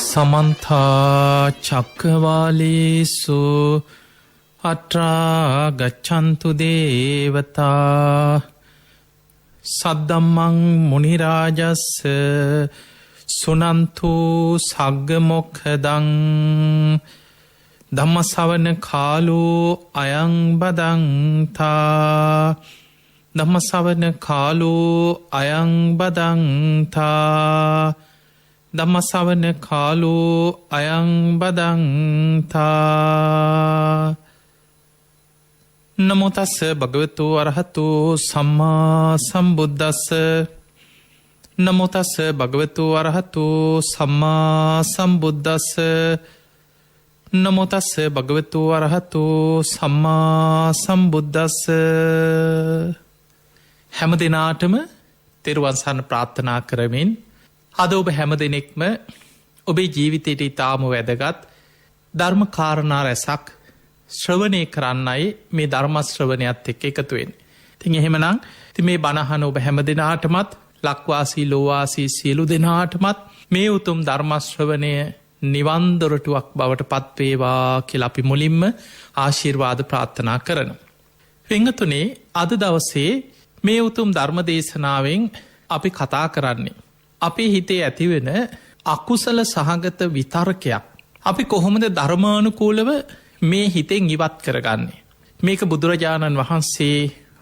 සමන්තා චක්කවාලේසු අත්‍රා ගච්ඡන්තු දේවතා සද්දම්මං මුනි රාජස්ස සුනන්තු සග්ග මොක්ඛදං ධම්ම ශ්‍රවණ කාලෝ අයං බදන්තා ධම්ම ශ්‍රවණ කාලෝ අයං බදන්තා ධම්ම ශ්‍රවණ කාලෝ අයං බදන්තා නමෝ තස්ස භගවතු අරහතු සම්මා සම්බුද්දස්ස නමෝ තස්ස භගවතු අරහතු සම්මා සම්බුද්දස්ස නමෝ තස්ස භගවතු අරහතු සම්මා සම්බුද්දස්ස හැම දිනාටම තෙරුවන් සරණ ප්‍රාර්ථනා කරමින් අද ඔබ හැම දෙනෙක්ම ඔබේ ජීවිතයට ඉතාම වැදගත් ධර්ම කාරණා රැසක් ශ්‍රවණය කරන්නයි මේ ධර්ම ශ්‍රවණයත් එක්ක එකතු වෙන්නේ. ඉතින් එහෙමනම් මේ බණ අහන ඔබ හැම දෙනාටමත් ලක්වාසී ලෝවාසී සියලු දෙනාටමත් මේ උතුම් ධර්ම ශ්‍රවණය නිවන් දොරටුවක් බවට පත් වේවා කියලා අපි මුලින්ම ආශිර්වාද ප්‍රාර්ථනා කරනවා. පින්වතුනි, අද දවසේ මේ උතුම් ධර්ම දේශනාවෙන් අපි කතා කරන්නේ අපේ හිතේ ඇතිවෙන අකුසල සහගත විතර්කයක් අපි කොහොමද ධර්මානුකූලව මේ හිතෙන් ඉවත් කරගන්නේ. මේක බුදුරජාණන් වහන්සේ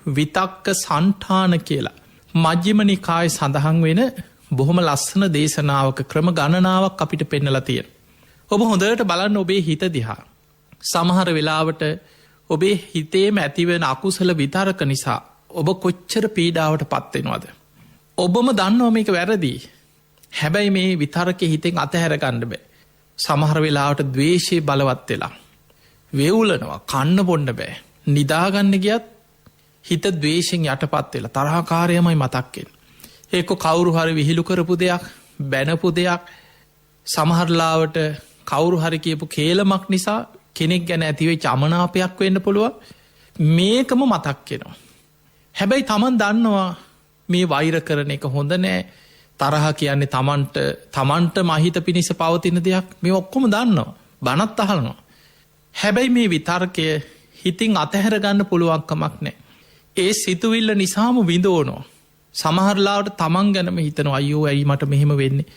විතක්ක සන්ඨාන කියලා මජ්ක්‍ධිම නිකායේ සඳහන් වෙන බොහොම ලස්සන දේශනාවක ක්‍රම ගණනාවක් අපිට පෙන්නලා තියෙනවා. ඔබ හොඳට බලන්න ඔබේ හිත දිහා. සමහර වෙලාවට ඔබේ හිතේම ඇතිවෙන අකුසල විතර්ක නිසා ඔබ කොච්චර පීඩාවට පත් වෙනවද? ඔබම දන්නවා මේක වැරදි. හැබැයි මේ විතර්කෙ හිතෙන් අතහැර ගන්න බෑ. සමහර වෙලාවට ද්වේෂය බලවත් වෙලා වේවුලනවා, කන්න බොන්න බෑ. නිදාගන්න ගියත් හිත ද්වේෂෙන් යටපත් වෙලා තරහකාරයමයි මතක් වෙන්නේ. ඒක කවුරු හරි විහිළු කරපු දෙයක්, බැනපු දෙයක්, සමහරලාවට කවුරු හරි කියපු කේලමක් නිසා කෙනෙක් ගැන ඇතිවෙච්ච අමනාපයක් වෙන්න පුළුවන්. මේකම මතක් වෙනවා. හැබැයි Taman දන්නවා මේ වෛර කරන එක හොඳ නෑ. තරහ කියන්නේ තමන්ට මහිත පිණිස පවතින දෙයක්. මේ ඔක්කොම දන්නවා. බණත් අහනවා. හැබැයි මේ විතර්කය හිතින් අතහැර ගන්න පුළුවන්කමක් නෑ. ඒ සිතුවිල්ල නිසාම විඳෝනවා. සමහරලාවට තමන් ගැනම හිතනවා, අයියෝ ඇයි මට මෙහෙම වෙන්නේ?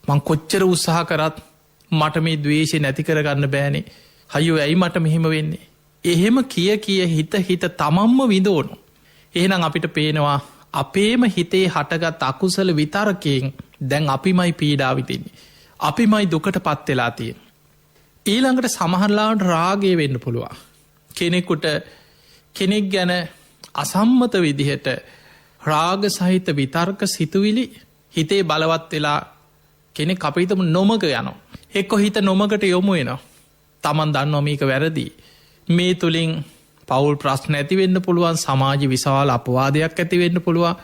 මං කොච්චර උත්සාහ කරත් මට මේ ද්වේෂය නැති කරගන්න බෑනේ. අයියෝ ඇයි මට මෙහෙම වෙන්නේ? එහෙම කිය හිත තමන්ම විඳෝනවා. එහෙනම් අපිට පේනවා අපේම හිතේ හටගත් අකුසල විතර්කයෙන් දැන් අපිමයි පීඩා විඳින්නේ. අපිමයි දුකට පත් වෙලා තියෙන්නේ. ඊළඟට සමහරලාවට රාගය වෙන්න පුළුවන්. කෙනෙක් ගැන අසම්මත විදිහට රාග සහිත විතර්ක සිතුවිලි හිතේ බලවත් වෙලා කෙනෙක් අපිට නොමග යනවා. එක්ක හිත නොමගට යොමු වෙනවා. Taman දන්නවා මේක වැරදි. මේ තුලින් පවුල් ප්‍රශ්න ඇති වෙන්න පුළුවන්, සමාජ විශාල අපවාදයක් ඇති වෙන්න පුළුවන්.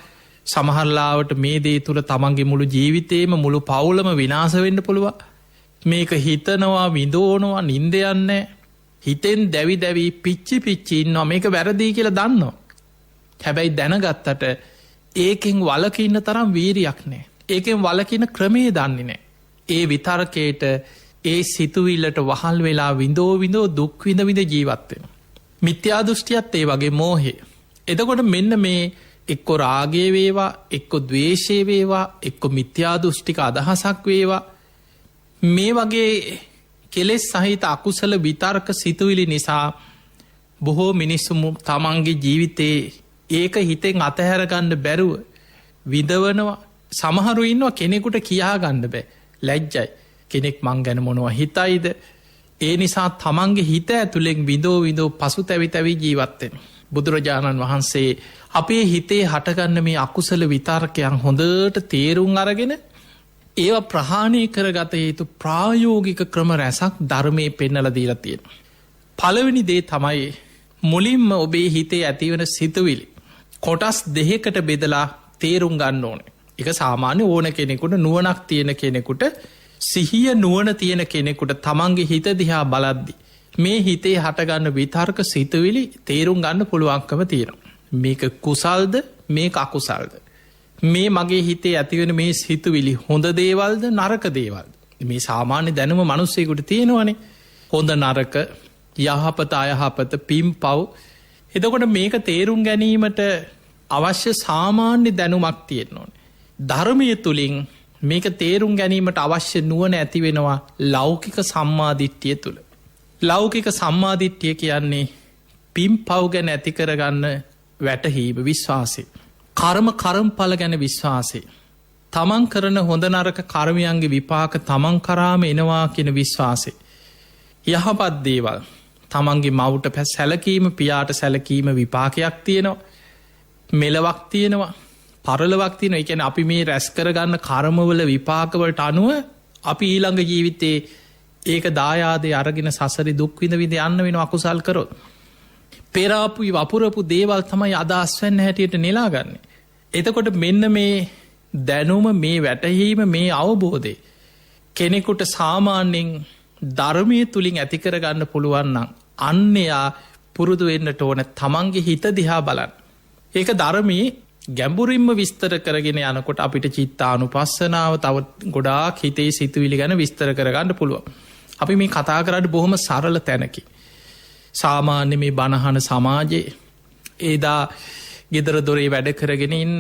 සමහරලාවට මේ දේ තුල තමන්ගේ මුළු ජීවිතේම මුළු පවුලම විනාශ වෙන්න පුළුවන්. මේක හිතනවා, විඳෝනවා, නිින්ද යන්නේ. හිතෙන් දැවි පිච්චි ඉන්නවා. මේක වැරදි කියලා දන්නවා. හැබැයි දැනගත්තට ඒකෙන් වළකින්න තරම් වීරියක් නැහැ. ඒකෙන් වළකින ක්‍රමේ දන්නේ නැහැ. ඒ විතර්කයට, ඒ සිතුවිල්ලට වහල් වෙලා විඳෝ දුක් විඳ ජීවත් වෙනවා. මිත්‍යා දෘෂ්ටියත් ඒ වගේ මෝහය. එතකොට මෙන්න මේ එක්ක රාගය වේවා, එක්ක ද්වේෂය වේවා, එක්ක මිත්‍යා දෘෂ්ටික අදහසක් වේවා, මේ වගේ කෙලෙස් සහිත අකුසල විතර්ක සිතුවිලි නිසා බොහෝ මිනිස්සු තමන්ගේ ජීවිතේ ඒක හිතෙන් අතහැර ගන්න බැරුව විඳවනවා. සමහරු ඉන්නවා කෙනෙකුට කියා ගන්න බෑ, ලැජ්ජයි. කෙනෙක් මං ගැන මොනවා හිතයිද? ඒ නිසා තමන්ගේ හිත ඇතුළෙන් විඳෝ පසුතැවි ජීවත් වෙනවා. බුදුරජාණන් වහන්සේ අපේ හිතේ හටගන්න මේ අකුසල විතර්කයන් හොඳට තේරුම් අරගෙන ඒවා ප්‍රහාණය කරගත යුතු ප්‍රායෝගික ක්‍රම රැසක් ධර්මයේ පෙන්නලා දීලා තියෙනවා. පළවෙනි දේ තමයි මුලින්ම ඔබේ හිතේ ඇතිවන සිතුවිලි කොටස් දෙකකට බෙදලා තේරුම් ගන්න ඕනේ. ඒක සාමාන්‍ය ඕන කෙනෙකුට, නුවණක් තියෙන කෙනෙකුට, සිහිය නුවණ තියෙන කෙනෙකුට තමන්ගේ හිත දිහා බලද්දි මේ හිතේ හටගන්න විතර්ක සිතුවිලි තේරුම් ගන්න පුළුවන්කම තියෙනවා. මේක කුසල්ද, මේක අකුසල්ද? මේ මගේ හිතේ ඇතිවෙන මේ සිතුවිලි හොඳ දේවල්ද, නරක දේවල්ද? මේ සාමාන්‍ය දැනුම මනුස්සයකුට තියෙනවනේ. හොඳ නරක යහපත අයහපත පිම් පව්. එතකොට මේක තේරුම් ගැනීමට අවශ්‍ය සාමාන්‍ය දැනුමක් තියෙන්න ඕන. ධර්මය තුළින් මේක තේරුම් ගැනීමට අවශ්‍ය නුවණ ඇති වෙනවා ලෞකික සම්මාදිට්ඨිය තුළ. ලෞකික සම්මාදිට්ඨිය කියන්නේ පිම් පව් ගැන ඇති කරගන්න වැටහීම විශ්වාසය. කර්මඵල ගැන විශ්වාසය. තමන් කරන හොඳ නරක කර්මයන්ගේ විපාක තමන් කරාම එනවා කියන විශ්වාසය. යහපත් දේවල් තමන්ගේ මවුට සැලකීම පියාට සැලකීම විපාකයක් තියෙනවා. මෙලවක් තියෙනවා පරලවක් තියෙන එකන අපි මේ රැස් කරගන්න කර්මවල විපාකවලට අනුව අපි ඊළඟ ජීවිතේ ඒක දායාදේ අරගෙන සසරි දුක්විඳ විද යන්න වෙන අකුසල් කරොත්. පෙරාපුයි වපුරපු දේවල් තමයි අදස්වැන්න හැටියට නෙලාගන්නේ. එතකොට මෙන්න මේ දැනුම මේ වැටහීම මේ අවබෝධය කෙනෙකුට සාමාන්‍යෙන් ධර්මය තුළින් ඇතිකරගන්න පුළුවන්නම් අන්නයා පුරුදු වෙන්නට ඕන තමන්ගේ හිත දිහා බලන්න. ඒක ධර්මී ගැඹුරින්ම විස්තර කරගෙන යනකොට අපිට චිත්තානු පස්සනාව තව ගොඩාක් හිතේ සිතුවිලි ගැන විස්තර කරගන්න පුළුව. අපි මේ කතා කරට බොහොම සරල තැනකි. සාමාන්‍ය මේ බණහන සමාජයේ ඒදා ගෙදර දොරේ වැඩ කරගෙන ඉන්න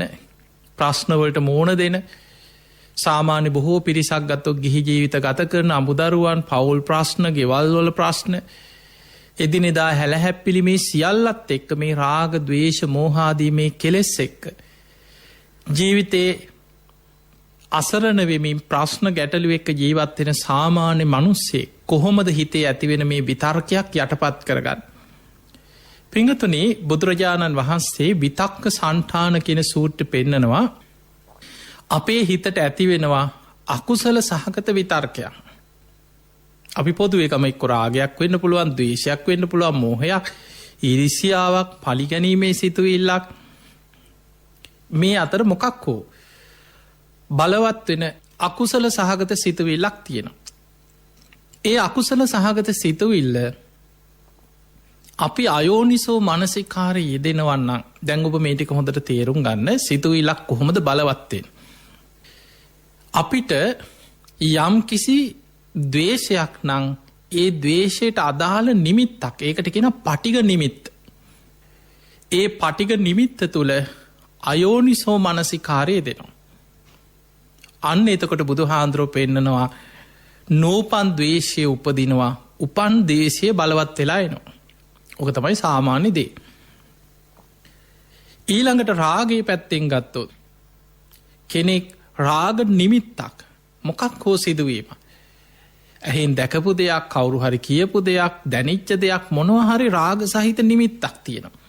ප්‍රශ්නවලට මෝන දෙන සාමාන්‍ය බොහෝ පිරිසක් ගත්තොත් ගිහි ජීවිත ගත කරන අමුදරුවන් පවුල් ප්‍රශ්න ගෙවල්වල ප්‍රශ්න එදිනෙදා හැලහැප්පිලි මේ සියල්ලත් එක්ක මේ රාග දවේශ මෝහාදී මේ කෙලෙස් එක්ක. ජීවිතේ අසරණ වෙමින් ප්‍රශ්න ගැටලු එක්ක ජීවත්වෙන සාමාන්‍ය මනුස්සේ කොහොමද හිතේ ඇතිවෙන මේ විතර්කයක් යටපත් කරගන්න. පිංගතුනේ බුදුරජාණන් වහන්සේ විතක්ක සන්ඨාන කියෙන සූට්ට පෙන්නනවා අපේ හිතට ඇතිවෙනවා අකුසල සහගත විතර්කයක්. අපි පොදුව එකම එක්ක රාගයක් වෙන්න පුළුවන් දවේශයක් වෙන්න පුළුවන් මෝහයක් ඉරිසියාවක් පලිගැනීමේ සිතුවිල්ලක් මේ අතර මොකක් හෝ බලවත් වෙන අකුසල සහගත සිතුවිල්ලක් තියෙනවා. ඒ අකුසල සහගත සිතුවිල්ල අපි අයෝනිසෝ මනසිකාරය යෙදෙනවන්න දැංගුප මේටික හොඳට තේරුම් ගන්න සිතුවිල්ලක් කොහොමද බලවත්තෙන්. අපිට යම් කිසි දවේශයක් නං ඒ දවේශයට අදාළ නිමිත්තක් ඒකට කියෙන පටිග නිමිත්ත. ඒ පටිග නිමිත්ත තුළ අයෝනිසෝ මනසිකාරය දෙනවා. අන්න එතකොට බුදු හාන්දුරෝ පෙන්නනවා නෝපන් දවේශය උපදිනවා උපන් දේශය බලවත් වෙලා එනවා. ඕක තමයි සාමාන්‍ය දේ. ඊළඟට රාගේ පැත්තෙන් ගත්තොත් කෙනෙක් රාග නිමිත්තක් මොකක් හෝ සිදුවීම. ඇහෙන් දැකපු දෙයක් කවුරු හරි කියපු දෙයක් දැනිච්ච දෙයක් මොනවහරි රාග සහිත නිමිත්තක් තියෙනවා.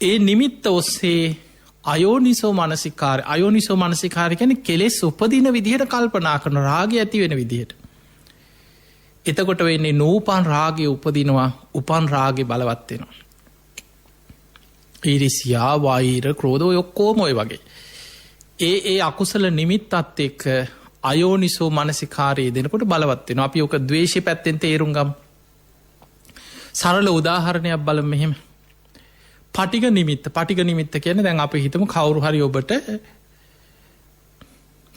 ඒ නිමිත්ත ඔස්සේ අයෝනිසෝ මනසිකාර ගැන කෙලෙස් උපදින විදිහට කල්පනා කරන රාග ඇති වෙන විදිහට. එතකොට වෙන්නේ නූපන් රාගය උපදිනවා උපන් රාගය බලවත්වෙනවා. ඉරිසියා වෛර ක්‍රෝධෝ යොක්කෝමොය වගේ. ඒ අකුසල නිමිත් අත් එක්ක අයෝනිසෝ මනසිකාරයේ දෙනකොට බලවත්වෙන අපි ඕක දවේශ පැත්තෙන් තේරුම්ගම් සරල උදාහරණයක් බලම මෙහෙම පටිග නිමිත්ත කියන දැන් අප හිතම කවුරු හරි ඔබට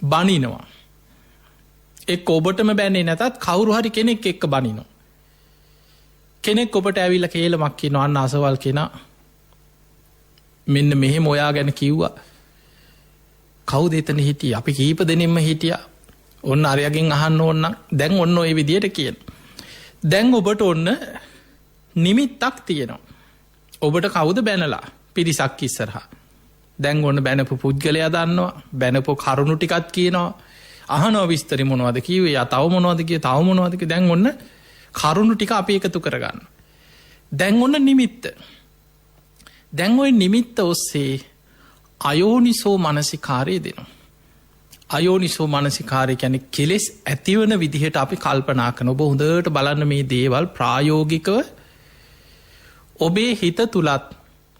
බනිනවා එක් ඔබටම බැන්නේ නැතත් කවුරු හරි කෙනෙක් එක්ක බනිනවා කෙනෙක් ඔබට ඇවිල්ල කියලමක් කියනවා අන්න අසවල් කෙන මෙන්න මෙහෙම ඔයා ගැන කිව්වා කවු දෙතන හිටිය අපි කීප දෙනෙම්ම හිටිය ඔන්න අරයගෙන් අහන්න ඔන්න දැන් ඔන්න ඔය විදියට කියන දැන් ඔබට ඔන්න නිමිත්තක් තියෙනවා ඔබට කවුද බැනලා පිරිසක් ඉස්සරහා දැන් ඔන්න බැනපු පුද්ගලයා දන්නවා බැනපු කරුණු ටිකත් කියනවා අහනෝ විස්තරි මොනවද කිවේ තව මොනවදක තව මොනවදක දැන් ඔන්න කරුණු ටික අපි එකතු කරගන්න දැන් ඔන්න නිමිත්ත දැන් ඔය නිමිත්ත ඔස්සේ අයෝනිසෝ මනසිකාරය දෙනවා අයෝනිසෝ මනසිකාරය ගැන කෙලෙස් ඇතිවන විදිහට අපි කල්පනා කන ඔබ හොඳට බලන්න මේ දේවල් ප්‍රායෝගිකව ඔබේ හිත තුළත්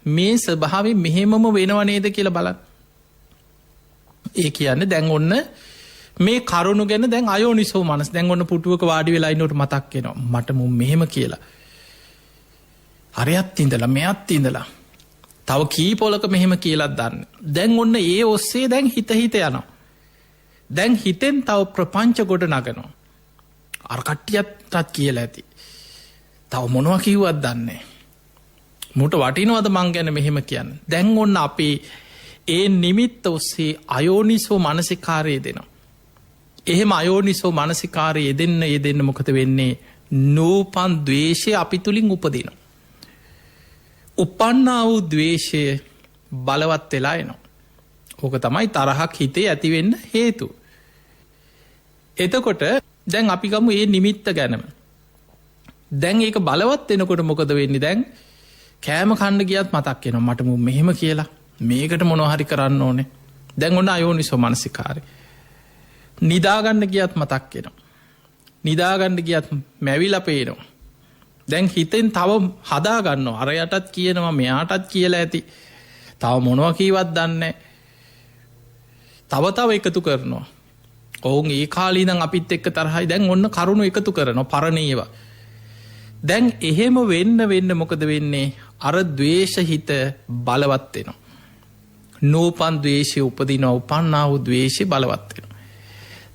මේ ස්වභාව මෙහෙමම වෙනවනේද කියල බලන්න ඒ කියන්න දැන් ඔන්න මේ කරුණු ගැන දැන් අයෝනිසෝ මනස් දැන් ඔන්න පුටුවක වාඩි වෙලායිනොට මතක් වෙනවා මට මුම් මෙහෙම කියලා හරිත් ඉඳලා මෙත් ඉඳලා තව කී පොලක මෙහෙම කියලත් දන්න දැන් ඔන්න ඒ ඔස්සේ දැන් හිත යනවා දැන් හිතෙන් තව ප්‍රපංච ගොඩ නගනවා. අරකට්ටියත්තත් කියල ඇති. තව මොනවා කිව්වත් දන්නේ. මුට වටිනවද මං ගැන මෙහෙම කියන්න. දැන් ඔන්න අපේ ඒ නිමිත්ත ඔස්සේ අයෝනිසෝ මනසිකාරය දෙනවා. එහෙම අයෝනිසෝ මනසිකාරය යෙදෙන්න මොකද වෙන්නේ නූපන් දවේශය අපි තුළින් උපදින. උපන්නා වූ දවේශය බලවත් වෙලා එනවා. ඕක තමයි තරහක් හිතේ ඇතිවෙන්න හේතු. එතකොට දැන් අපි ගමු ඒ නිමිත්ත ගැනම. දැන් ඒක බලවත් එනකොට මොකද වෙන්නේ දැන් කෑම කණ්ඩ ගියත් මතක් එන මටම මෙහෙම කියලා මේකට මොනොහරි කරන්න ඕනේ. දැන් ඔන්න අයෝනිසෝ මනසිකාරය. නිදාගන්න ගියත් මතක් එනවා. නිදාගන්න ගියත් මැවිල පේනවා. දැන් හිතෙන් තව හදාගන්න අරයටත් කියනවා මෙයාටත් කියලා ඇති. තව මොනව කීවත් දන්නේ. තව එකතු කරනවා. ඔවුන් ඒ කාලීනං අපිත් එක්ක තරහයි දැන් ඔන්න කරුණු එකතු කරනවා පරණේවා. දැන් එහෙම වෙන්න මොකද වෙන්නේ අර දවේශහිත බලවත්වෙනවා. නූපන් දවේශය උපදින උපන්නාව දවේශය බලවත්වෙන.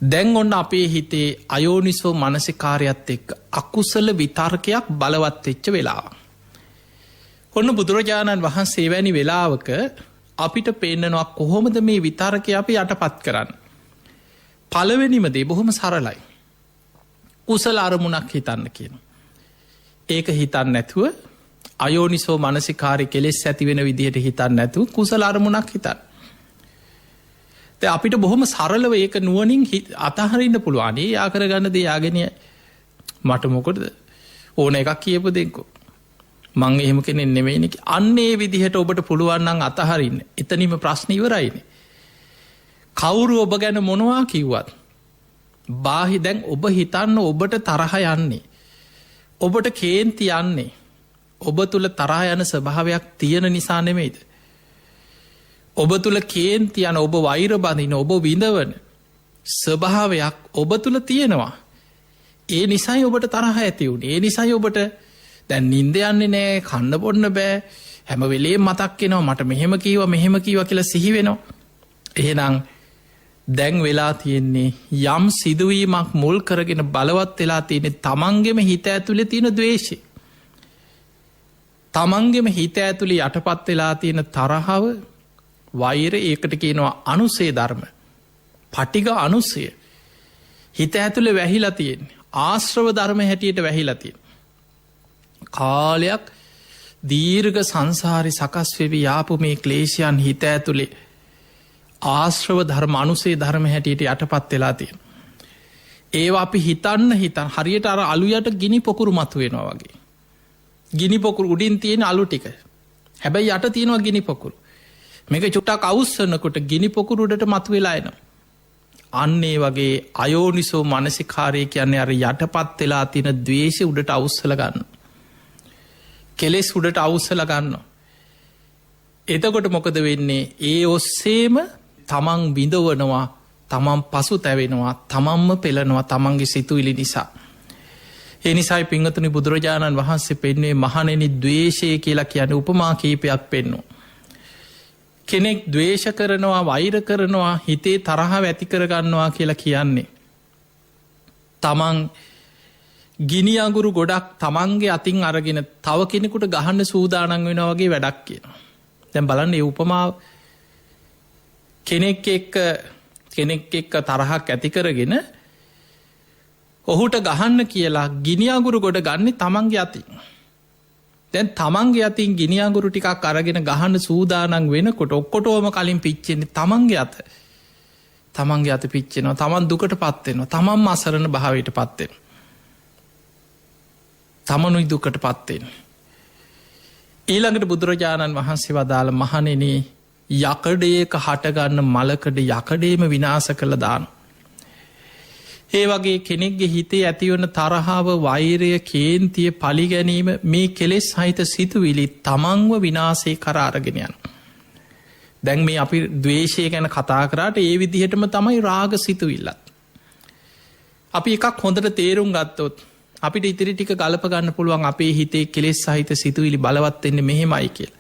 දැන් ඔන්න අපේ හිතේ අයෝනිසෝ මනසිකාරයත් එක්ක අකුසල විතර්කයක් බලවත් එච්ච වෙලා. ඔන්න බුදුරජාණන් වහන්සේ වැනි වෙලාවක අපිට පේන්නනවා කොහොමද මේ විතර්කය අපි යටපත් කරන්න. පළවෙනිමදේ බොහොම සරලයි. කුසල අරමුණක් හිතන්න කියන. ඒක හිතන්න නැතුව අයෝනිසෝ මනසිකාරය කෙලෙස් ඇති වෙන විදිහට හිතන්න නැතුව කුසල අරමුණක් හිතන්න. අපිට බොහොම සරලව ඒක නුවනින් අතහරන්න පුළුවන්ේ යාකරගන්න දෙයාගෙනය මට මොකොටද ඕන එකක් කියපු දෙක්කෝ. මං එහෙම කෙනෙන් නෙමෙයිනෙ අන්නේ විදිහට ඔබට පුළුවන්නන් අතහරින්න එතනිම ප්‍රශ්න ඉවරයින. කවුරු ඔබ ගැන මොනවා කිව්වත්. බාහි දැන් ඔබ හිතන්න ඔබට තරහ යන්නේ. ඔබට කේන්ති යන්නේ. ඔබ තුළ තරහ යන ස්වභාවයක් තියෙන නිසා නෙමෙයිද. ඔබ තුළ කේන්ති යන ඔබ වෛර බඳින ඔබ විඳවන ස්වභාවයක් ඔබ තුළ තියෙනවා. ඒ නිසයි ඔබට තරහ ඇතිවුණ. ඒ නිසයි ඔබට දැන් නින්ද යන්නේ නෑ කන්න බොන්න බෑ හැම වෙලේ මතක්කෙනවා මට මෙහෙම කීව කියලා සිහිවෙනවා. එහෙනම් දැන් වෙලා තියෙන්නේ යම් සිදුවීමක් මුල් කරගෙන බලවත් වෙලා තියෙනෙ තමන්ගෙම හිත ඇතුළෙ තියෙන දවේශය. තමන්ගෙම හිත ඇතුළි යටපත් වෙලා තියෙන තරහව වෛර ඒකට කියනවා අනුසේ ධර්ම. පටිග අනුසය හිත ඇතුළෙ වැහිලා තියෙන් ආශ්‍රව ධර්ම හැටියට වැහිලා තියෙන. කාලයක් දීර්ඝ සංසාරි සකස් වෙවි යාපු මේ ක්ලේෂයන් හිත ඇතුළේ ආශ්‍රව ධර්ම අනුසේ ධර්ම හැටියට යටපත් වෙලා තියෙන. ඒවා අපි හිතන්න හරියට අර අලුයට ගිනි පොකුරු මතු වෙනවා වගේ. ගිනි පොකුරු උඩින් තියෙන අලු ටික හැබැයි යට තියෙනවා ගිනි පොකුරු. මේක චුට්ටක් අවුස්සනකොට ගිනි පොකුරුඩට මතු වෙලා එනවා. අන්නේ වගේ අයෝනිසෝ මනසිකාරය කියන්නේ අර යටපත් වෙලා තියෙන දවේශය උඩට අවුස්සල ගන්න. කෙලෙස් උඩට අවුස්සල ගන්න. එතකොට මොකද වෙන්නේ ඒ ඔස්සේම තමන් බිඳවනවා තමන් පසු තැවෙනවා තමන්ම පෙළනවා තමන්ගේ සිතුවිලි නිසා. එනිසායි පිංහතුනි බුදුරජාණන් වහන්සේ පෙන්වේ මහනෙනි දවේශය කියලා කියන උපමා කීපයක් පෙන්නවා. කෙනෙක් දවේශ කරනවා වෛර කරනවා හිතේ තරහ ඇති කරගන්නවා කියලා කියන්නේ. තමන් ගිනි අගුරු ගොඩක් තමන්ගේ අතින් අරගෙන තව කෙනෙකුට ගහන්න සූදානන් වෙන වගේ වැඩක් කියනවා. දැන් බලන්න ඒ උපමාව කෙනෙක් එක්ක තරහක් ඇති කරගෙන ඔහුට ගහන්න කියලා ගිනි අගුරු ගොඩ ගන්නේ තමන්ගේ අතින්. දැන් තමන්ගේ අතින් ගිනි අගුරු ටිකක් අරගෙන ගහන්න සූදානන් වෙනකොට ඔක්කොටෝම කලින් පිච්චෙන්නේ තමන්ගේ අත. තමන්ගේ අත පිච්චෙනවා තමන් දුකට පත්වෙනවා තමන් අසරණ භාවයට පත්වෙන. තමනුයි දුකට පත්වෙන. ඊළඟට බුදුරජාණන් වහන්සේ වදාළ මහනෙන යකඩයක හටගන්න මලකඩ යකඩේම විනාස කළ දාන. ඒ වගේ කෙනෙක්ගේ හිතේ ඇතිවන තරහාව වෛරය කේන්තිය පලිගැනීම මේ කෙලෙස් සහිත සිතුවිලි තමන්ව විනාසේ කරාරගෙනයන්. දැන් මේ අපි දවේශය ගැන කතා කරාට ඒ විදිහටම තමයි රාග සිතුවිල්ලත්. අපි එකක් හොඳට තේරුම් ගත්තොත් අපිට ඉතිරි ටික ගලප ගන්න පුළුවන් අපේ හිතේ කෙලෙස් සහිත සිතුවිලි බලවත්වෙන්නේ මෙහෙමයි කියල.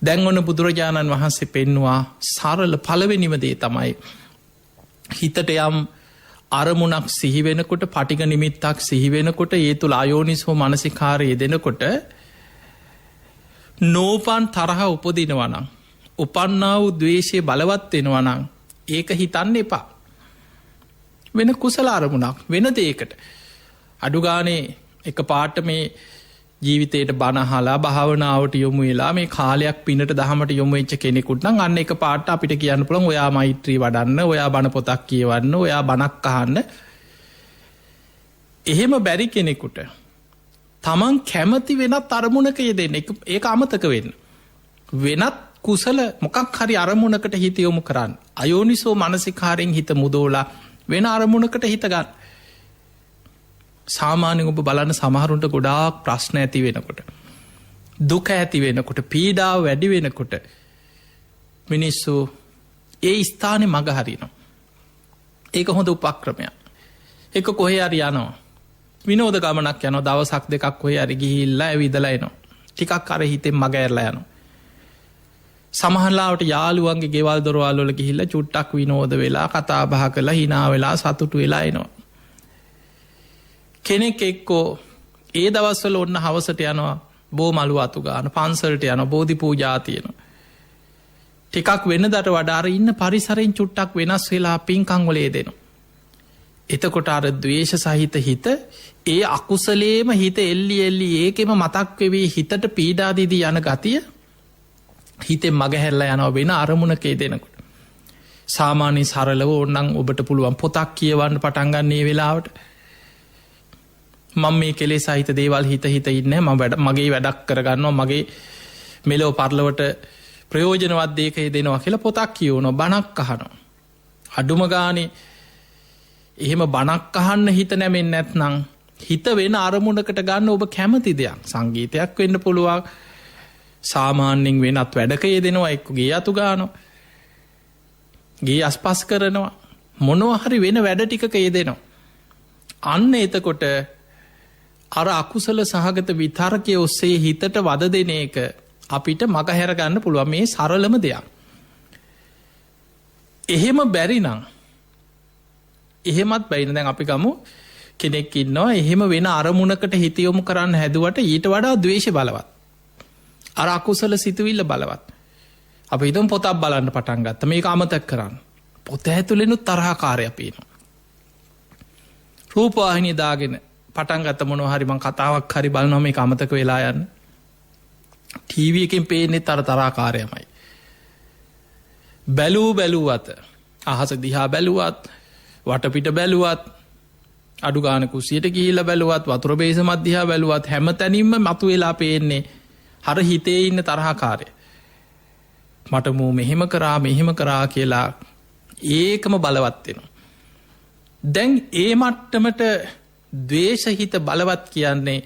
දැන් ඔන්න බුදුරජාණන් වහන්සේ පෙන්වා සරල පළවෙනිමදේ තමයි හිතට යම් අරමුණක් සිහිවෙනකොට පටික නිමිත්තක් සිහිවෙනකොට ඒ තුළ අයෝනිසෝ මනසිකාරය දෙනකොට නෝපන් තරහ උපදිනවනං උපන්නා වූ දවේශය බලවත් වෙනවනං ඒක හිතන්න එපා. වෙන කුසල අරමුණක් වෙන දේකට අඩුගානේ එක පාට මේ ජීවිතයට බණහලා භාවනාවට යොමු වෙලා මේ කාලයක් පිනට දහමට යොමු වෙච්ච කෙනෙකුට නම් අන්න එක පාට අපිට කියන්න පුළුවන් ඔයා මෛත්‍රී වඩන්න, ඔයා බණ පොතක් කියවන්න, ඔයා බණක් අහන්න. එහෙම බැරි කෙනෙකුට තමන් කැමති වෙනත් අරමුණක යෙදෙන්න ඒක අමතක වෙන්න. වෙනත් කුසල මොකක් හරි අරමුණකට හිත යොමු කරන්න. අයෝනිසෝ මනසිකාරයෙන් හිත මුදෝලා වෙන අරමුණකට හිත ගන්න. සාමාන්‍යයෙන් ඔබ බලන්න සමහරුන්ට ගොඩාක් ප්‍රශ්න ඇති වෙනකොට, දුක ඇති වෙනකොට, පීඩාව වැඩි වෙනකොට මිනිස්සු ඒ ස්ථානේ මග හරිනවා. ඒක හොඳ උපක්‍රමයක්. එක කොහේ හරි යනවා. විනෝද ගමනක් යනවා, දවසක් දෙකක් කොහේ හරි ගිහිල්ලා ඇවිදලා එනවා. ටිකක් අර හිතෙන් මග ඇරලා යනවා. සමහරලාවට යාළුවන්ගේ ගෙවල් දොරවල් වල ගිහිල්ලා චුට්ටක් විනෝද වෙලා කතා බහ කරලා hina වෙලා සතුටු වෙලා එනවා. කෙනෙක් එක්කෝ ඒ දවස්වල ඔන්න හවසට යනවා බෝ මළු අතු ගන්න, පන්සලට යනවා, බෝධි පූජා තියෙනවා. ටිකක් වෙනදට වඩා අර ඉන්න පරිසරයෙන් චුට්ටක් වෙනස් වෙලා පින්කම් වල යෙදෙනවා. එතකොට අර ද්වේෂ සහිත හිත ඒ අකුසලේම හිත එල්ලි ඒකෙම මතක් වෙවි හිතට පීඩා දීදී යන ගතිය හිතෙන් මගහැරලා යනවා වෙන අරමුණක යෙදෙනකොට. සාමාන්‍ය සරලව ඕනනම් ඔබට පුළුවන් පොතක් කියවන්න පටන් ගන්න මේ වෙලාවට. මම මේ කෙලෙස් සහිත දේවල් හිත ඉන්නේ මගේ වැඩක් කරගන්නවා, මගේ මෙලොව පරලොවට ප්‍රයෝජනවත් දෙයක යෙදෙනවා කියලා පොතක් කියවනවා, බණක් අහනවා. අඩුම ගානේ එහෙම බණක් අහන්න හිත නැමෙන්නේ නැත්නම් හිත වෙන අරමුණකට ගන්න ඔබ කැමති දෙයක්, සංගීතයක් වෙන්න පුළුවන්, සාමාන්‍යයෙන් වෙනත් වැඩක යෙදෙනවා, එක්ක ගේ අතු ගන්නවා, ගේ අස්පස් කරනවා, මොනවා හරි වෙන වැඩ ටිකක යෙදෙනවා. අන්න එතකොට අර අකුසල සහගත විතරකයේ ඔස්සේ හිතට වද දෙන එක අපිට මගහැර ගන්න පුළුවන්. මේ සරලම දෙයක්. එහෙම බැරි නම් එහෙමත් බැයින දැන් අපි ගමු කෙනෙක් ඉන්නවා එහෙම වෙන අරමුණකට හිත යොමු කරන්න හැදුවට ඊට වඩා ද්වේෂය බලවත්, අර අකුසල සිතුවිල්ල බලවත්. අපි හිතමු පොතක් බලන්න පටන් ගත්තා, මේක අමතක කරන්න. පොත ඇතුළෙනුත් තරහකාරය පේනවා. රූපවාහිනිය දාගෙන පටන් ගත්ත මොනවා හරි මං කතාවක් හරි බලනවා, මේක අමතක වෙලා යන්න. ටීවී එකෙන් පේන්නේ තරහකාරයමයි. බැලුවත් අහස දිහා බැලුවත්, වටපිට බැලුවත්, අඩු ගාන කුසියට ගිහිල්ලා බැලුවත්, වතුර බේස මැදිහා බැලුවත් හැම තැනින්ම මතුවලා පේන්නේ අර හිතේ ඉන්න තරහකාරය. මට මූ මෙහෙම කරා කියලා ඒකම බලවත් වෙනවා. දැන් ඒ මට්ටමට ද්වේෂහිත බලවත් කියන්නේ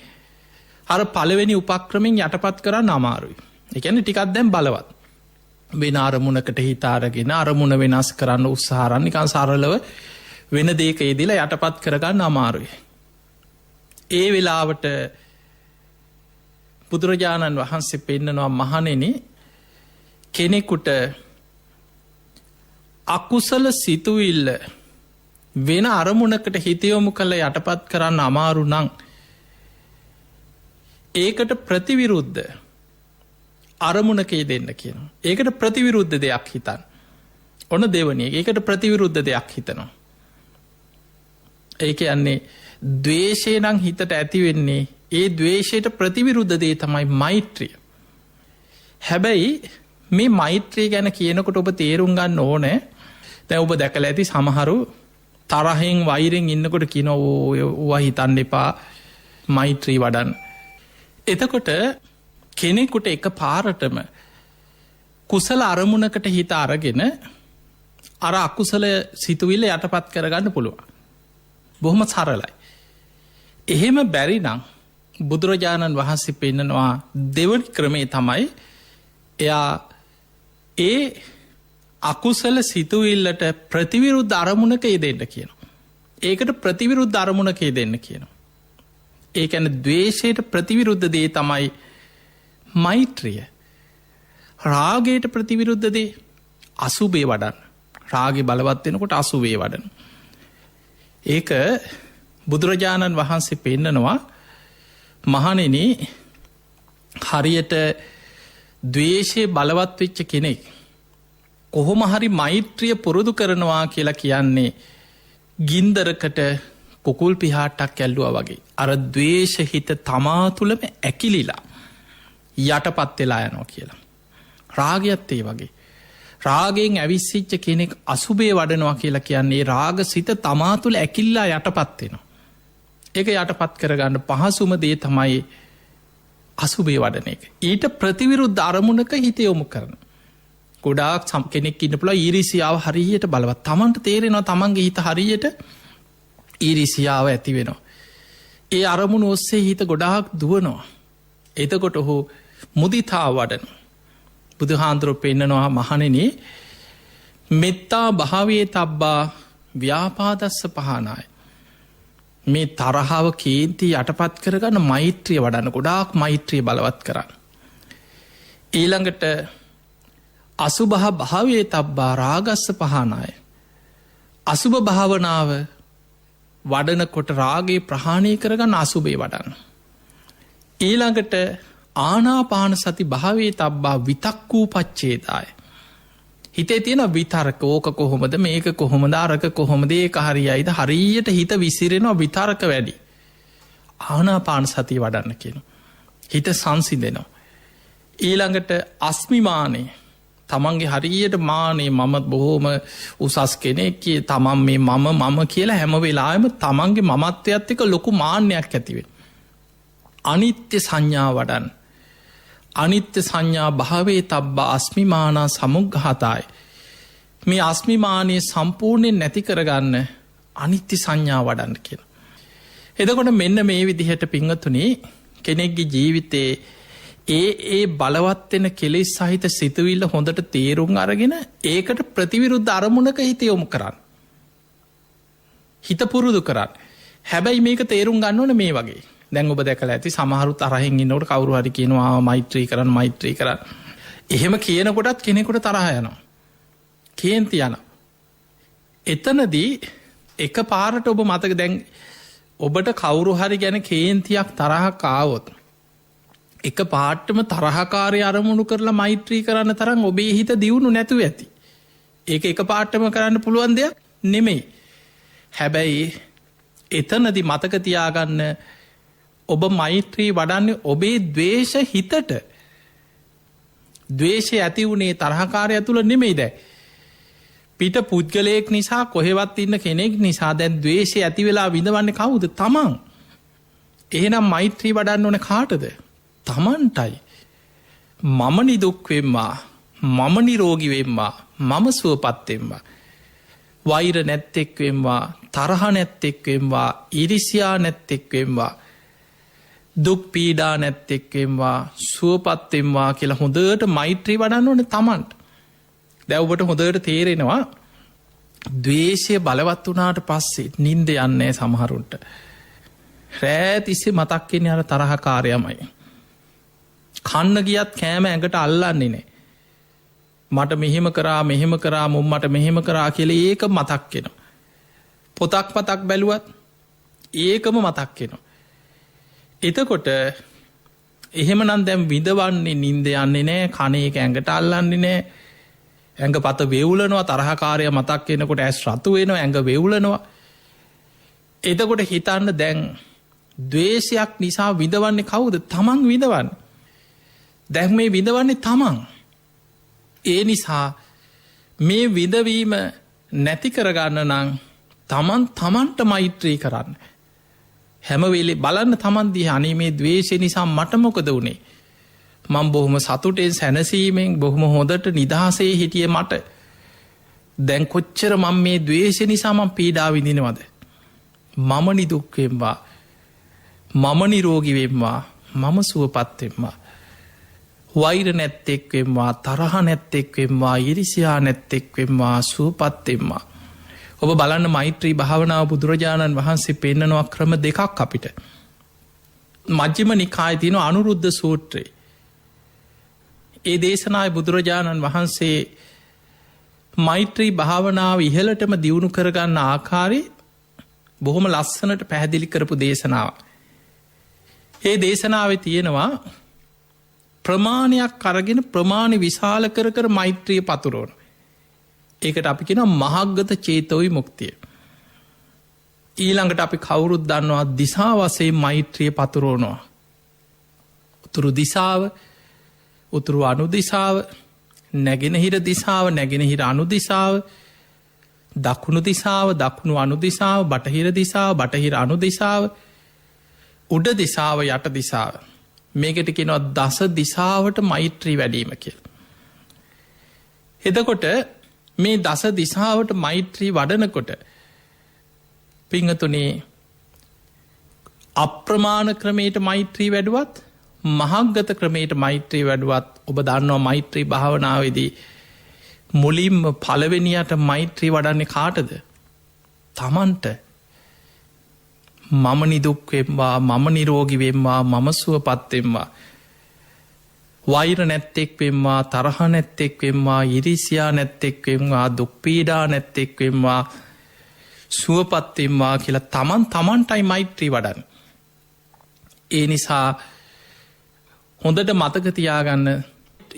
අර පළවෙනි උපක්‍රමෙන් යටපත් කරන්න අමාරුයි. ඒ කියන්නේ ටිකක් දැන් බලවත්. වෙන අරමුණකට හිත අරගෙන අරමුණ වෙනස් කරන්න උත්සාහ කරන නිකන් සරලව වෙන දෙයක යෙදিলা යටපත් කරගන්න අමාරුයි. ඒ වෙලාවට බුදුරජාණන් වහන්සේ පෙන්නනවා මහණෙනි, කෙනෙකුට අකුසල සිතුවිල්ල වෙන අරමුණකට හිත යොමු කළ යටපත් කරන්න අමාරු නම් ඒකට ප්‍රතිවිරුද්ධ අරමුණක යෙදෙන්න කියනවා. ඒකට ප්‍රතිවිරුද්ධ දෙයක් හිතන්න. ඔන්න දෙවනිය. ඒකට ප්‍රතිවිරුද්ධ දෙයක් හිතනවා. ඒ කියන්නේ ද්වේෂය නම් හිතට ඇති වෙන්නේ ඒ ද්වේෂයට ප්‍රතිවිරුද්ධ දේ තමයි මෛත්‍රිය. හැබැයි මේ මෛත්‍රිය ගැන කියනකොට ඔබ තේරුම් ගන්න ඕනේ. දැන් ඔබ දැකලා ඇති සමහරු තරහෙන් වෛරෙන් ඉන්නකොට කියනවා ඕවා හිතන්න එපා, මෛත්‍රී වඩන්න. එතකොට කෙනෙකුට එක පාරටම කුසල අරමුණකට හිත අරගෙන අර අකුසල සිතුවිල්ල යටපත් කරගන්න පුළුවන්. බොහොම සරලයි. එහෙම බැරි නම් බුදුරජාණන් වහන්සේ පෙන්නනවා දෙවනි ක්‍රමේ තමයි එයා ඒ අකුසල සිතුවිල්ලට ප්‍රතිවිරුද්ධ අරමුණක යෙදෙන්න කියනවා. ඒකට ප්‍රතිවිරුද්ධ අරමුණක යෙදෙන්න කියනවා. ඒ කියන්නේ ද්වේෂයට ප්‍රතිවිරුද්ධ දේ තමයි මෛත්‍රිය. රාගයට ප්‍රතිවිරුද්ධ දේ අසුභය වඩන්න. රාගේ බලවත් වෙනකොට අසුවේ වඩන. ඒක බුදුරජාණන් වහන්සේ පෙන්නනවා මහණෙනි හරියට ද්වේෂය බලවත් වෙච්ච කෙනෙක් කොහොම හරි මෛත්‍රිය පුරුදු කරනවා කියලා කියන්නේ ගින්දරකට කුකුල් පිහාටක් ඇල්ලුවා වගේ. අර ද්වේෂ හිත තමා තුළම ඇකිලිලා යටපත් වෙලා යනවා කියලා. රාගයත් ඒ වගේ. රාගයෙන් ඇවිස්සිච්ච කෙනෙක් අසුබේ වඩනවා කියලා කියන්නේ රාග සිත තමා තුළ ඇකිල්ලා යටපත් වෙනවා. ඒක යටපත් කරගන්න පහසුම දේ තමයි අසුබේ වඩන එක. ඊට ප්‍රතිවිරුද්ධ අරමුණක හිත යොමු කරන. ගොඩාක් සම් කෙනෙක් ඉන්න පුළුවන් ඊරිසියාව හරියට බලවත්. තමන්ට තේරෙනවා තමන්ගේ හිත හරියට ඊරිසියාව ඇති වෙනවා. ඒ අරමුණු ඔස්සේ හිත ගොඩාක් දුවනවා. එතකොට ඔහු මුදිතා වඩන. බුදුහාන්දුරුවෝ පෙන්නනවා මහණෙනි මෙත්තා භාවයේ තබ්බා ව්‍යාපාදස්ස පහනාය. මේ තරහාව කේන්ති යටපත් කරගන්න මෛත්‍රිය වඩන්න ගොඩාක් මෛත්‍රිය බලවත් කරන්න. ඊළඟට අසුභහ භාවයේ තබ්බා රාගස්ස පහනාය. අසුභ භාවනාව වඩනකොට රාගේ ප්‍රහාණය කරගන්න අසුභේ වඩන්න. ඊළඟට ආනාපාන සති භාවයේ තබ්බා විතක්කූ පච්චේදාය. හිතේ තියෙන විතරක ඕක කොහොමද මේක කොහොමද අරක කොහොමද ඒක හරියයිද හරියට හිත විසිරෙනවා විතරක වැඩි. ආනාපාන සතිය වඩන්න කියන. හිත සංසිඳෙනවා. ඊළඟට අස්මිමානේ තමන්ගේ හරියට මානේ මම බොහෝම උසස් කෙනෙක් තමන් මේ මම කියලා හැම වෙලාම තමන්ගේ මමත්වයත් එක ලොකු මාන්‍යයක් ඇතිවෙන. අනිත්‍ය සංඥා වඩන්. අනිත්‍ය සංඥා භාවේ තබ්බා අස්මිමානා සමුග්ඝාතයි. මේ අස්මිමානය සම්පූර්ණයෙන් නැති කරගන්න අනිත්‍ය සංඥා වඩන්න කියන. එදකොට මෙන්න මේ විදිහට පිංහතුනේ කෙනෙක්ගේ ජීවිතේ ඒ බලවත්වෙන කෙලෙස් සහිත සිතුවිල්ල හොඳට තේරුම් අරගෙන ඒකට ප්‍රතිවිරුද්ධ අරමුණක හිත යොමු කරන්න. හිත පුරුදු කරන්න. හැබැයි මේක තේරුම් ගන්න ඕන මේ වගේ. දැන් ඔබ දැකලා ඇති සමහරුත් අරහෙන් ඉන්නකොට කවුරු හරි කියනවා මෛත්‍රී කරන්න. එහෙම කියනකොටත් කෙනෙකුට තරහ යනවා. කේන්ති යනවා. එතනදී එක පාරට ඔබ මතක දැන් ඔබට කවුරු හරි ගැන කේන්තියක් තරහක් ආවොත් එක පාට්ටම තරහකාරය අරමුණු කරලා මෛත්‍රී කරන්න තරම් ඔබේ හිත දියුණු නැතුව ඇති. ඒක එක පාට්ටම කරන්න පුළුවන් දෙයක් නෙමෙයි. හැබැයි එතනදි මතක තියාගන්න ඔබ මෛත්‍රී වඩන්නේ ඔබේ ද්වේෂ හිතට. ද්වේෂය ඇති වුණේ තරහකාරය තුළ නෙමෙයි දැ. පිට පුද්ගලයෙක් නිසා කොහෙවත් ඉන්න කෙනෙක් නිසා දැන් ද්වේෂය ඇති වෙලා විඳවන්නේ කවුද තමන්. එහෙනම් මෛත්‍රී වඩන්න ඕන කාටද. තමන්ටයි. මම නිදුක්වෙම්වා මම නිරෝගිවෙම්වා මම සුවපත්තෙම්වා. වෛර නැත්තෙක්වෙම්වා තරහ නැත්තෙක්වෙම්වා ඉරිසියා නැත්තෙක්වෙම්වා දුක් පීඩා නැත්තෙක්වෙම්වා සුවපත්තෙම්වා කියලා හොඳට මෛත්‍රී වඩන්න ඕන තමන්ට. දැව්වට හොඳට තේරෙනවා දවේශය බලවත් වනාට පස්සේ නින්ද යන්නේ සමහරුන්ට. රෑතිස්සේ මතක්කෙන අර තරහකාරයමයි. කන්න ගියත් කෑම ඇඟට අල්ලන්නේ නෑ. මට මෙහෙම කරා මුම්මට මෙහෙම කරා කියල ඒක මතක්කෙන. පොතක් පතක් බැලුවත් ඒකම මතක්කෙනවා. එතකොට එහෙම නම් දැම් විදවන්නේ නින්ද යන්නේ නෑ කනයක ඇඟට අල්ලන්නේ නෑ. ඇඟ පත වෙවුලනවා තරහකාරය මතක් වෙනකොට ඇස් රතු වෙනවා ඇඟ වෙවුලනවා. එතකොට හිතන්න දැන් දවේශයක් නිසා විදවන්නේ කවුද තමන් විදවන්න. දැන් මේ විදවන්නේ තමන්. ඒ නිසා මේ විදවීම නැති කරගන්න නං තමන්ට මෛත්‍රී කරන්න. හැමවෙලේ බලන්න තමන්දී අනේ මේ දවේශය නිසා මටමොකද වුණේ. මං බොහොම සතුටෙන් සැනසීමෙන් බොහොම හොඳට නිදහසේ හිටිය මට දැන් කොච්චර මං මේ දවේශය නිසාමං පීඩා විඳිනවද. මම නිදුක්වෙම්වා මම නිරෝගිවෙම්වා මම සුවපත්තෙම්වා. වෛර නැත්තෙක්වෙම්වා තරහ නැත්තෙක්වෙම්වා ඉරිසියා නැත්තෙක්වෙම්වා සුවපත්තෙම්වා. ඔබ බලන්න මෛත්‍රී භාවනාව බුදුරජාණන් වහන්සේ පෙන්නනවා ක්‍රම දෙකක් අපිට. මජ්්‍යම නිකාය තියන අනුරුද්ධ සූත්‍රයේ. ඒ දේශනාය බුදුරජාණන් වහන්සේ මෛත්‍රී භාවනාව ඉහලටම දියුණු කරගන්න ආකාරය බොහොම ලස්සනට පැහැදිලි කරපු දේශනාව. ඒ දේශනාව තියෙනවා ප්‍රමාණයක් අරගෙන ප්‍රමාණ විශාල කර මෛත්‍රිය පතුරෝන. ඒකට අපි කියෙන මහග්ගත චේතෝයි මුක්තිය. ඊළඟට අපි කවුරුත් දන්නවා දිසා වසේ මෛත්‍රිය පතුරෝනවා. උතුරු දිසාව උතුරු අනුදිසාව නැගෙනහිර දිසාව නැගෙනහිර අනුදිසාව දකුණු දිසාව දකුණු අනුදිසාව බටහිර දිසාව බටහිර අනුදිසාව උඩ දිසාව යට දිසාව මේකට කෙනවා දස දිසාවට මෛත්‍රී වැඩීම කියල. එදකොට මේ දස දිසාවට මෛත්‍රී වඩනකොට පිංහතුනේ අප්‍රමාණ ක්‍රමයට මෛත්‍රී වැඩුවත් මහග්ගත ක්‍රමයට මෛත්‍රී වැඩුවත් ඔබ දන්නවා මෛත්‍රී භාවනාවේදී මුලින්ම පළවෙනියට මෛත්‍රී වඩන්නේ කාටද? තමන්ට. මම නිදුක්වෙම්වා මම නිරෝගිවෙම්වා මම සුවපත්වෙම්වා වෛර නැත්තෙක්වෙම්වා තරහ නැත්තෙක්වෙම්වා ඉරිසියා නැත්තෙක්වෙම්වා දුක්පීඩා නැත්තෙක්වෙම්වා සුවපත්වෙම්වා කියලා තමන්ටයි මෛත්‍රී වඩන්න. ඒ නිසා හොඳට මතකතියාගන්න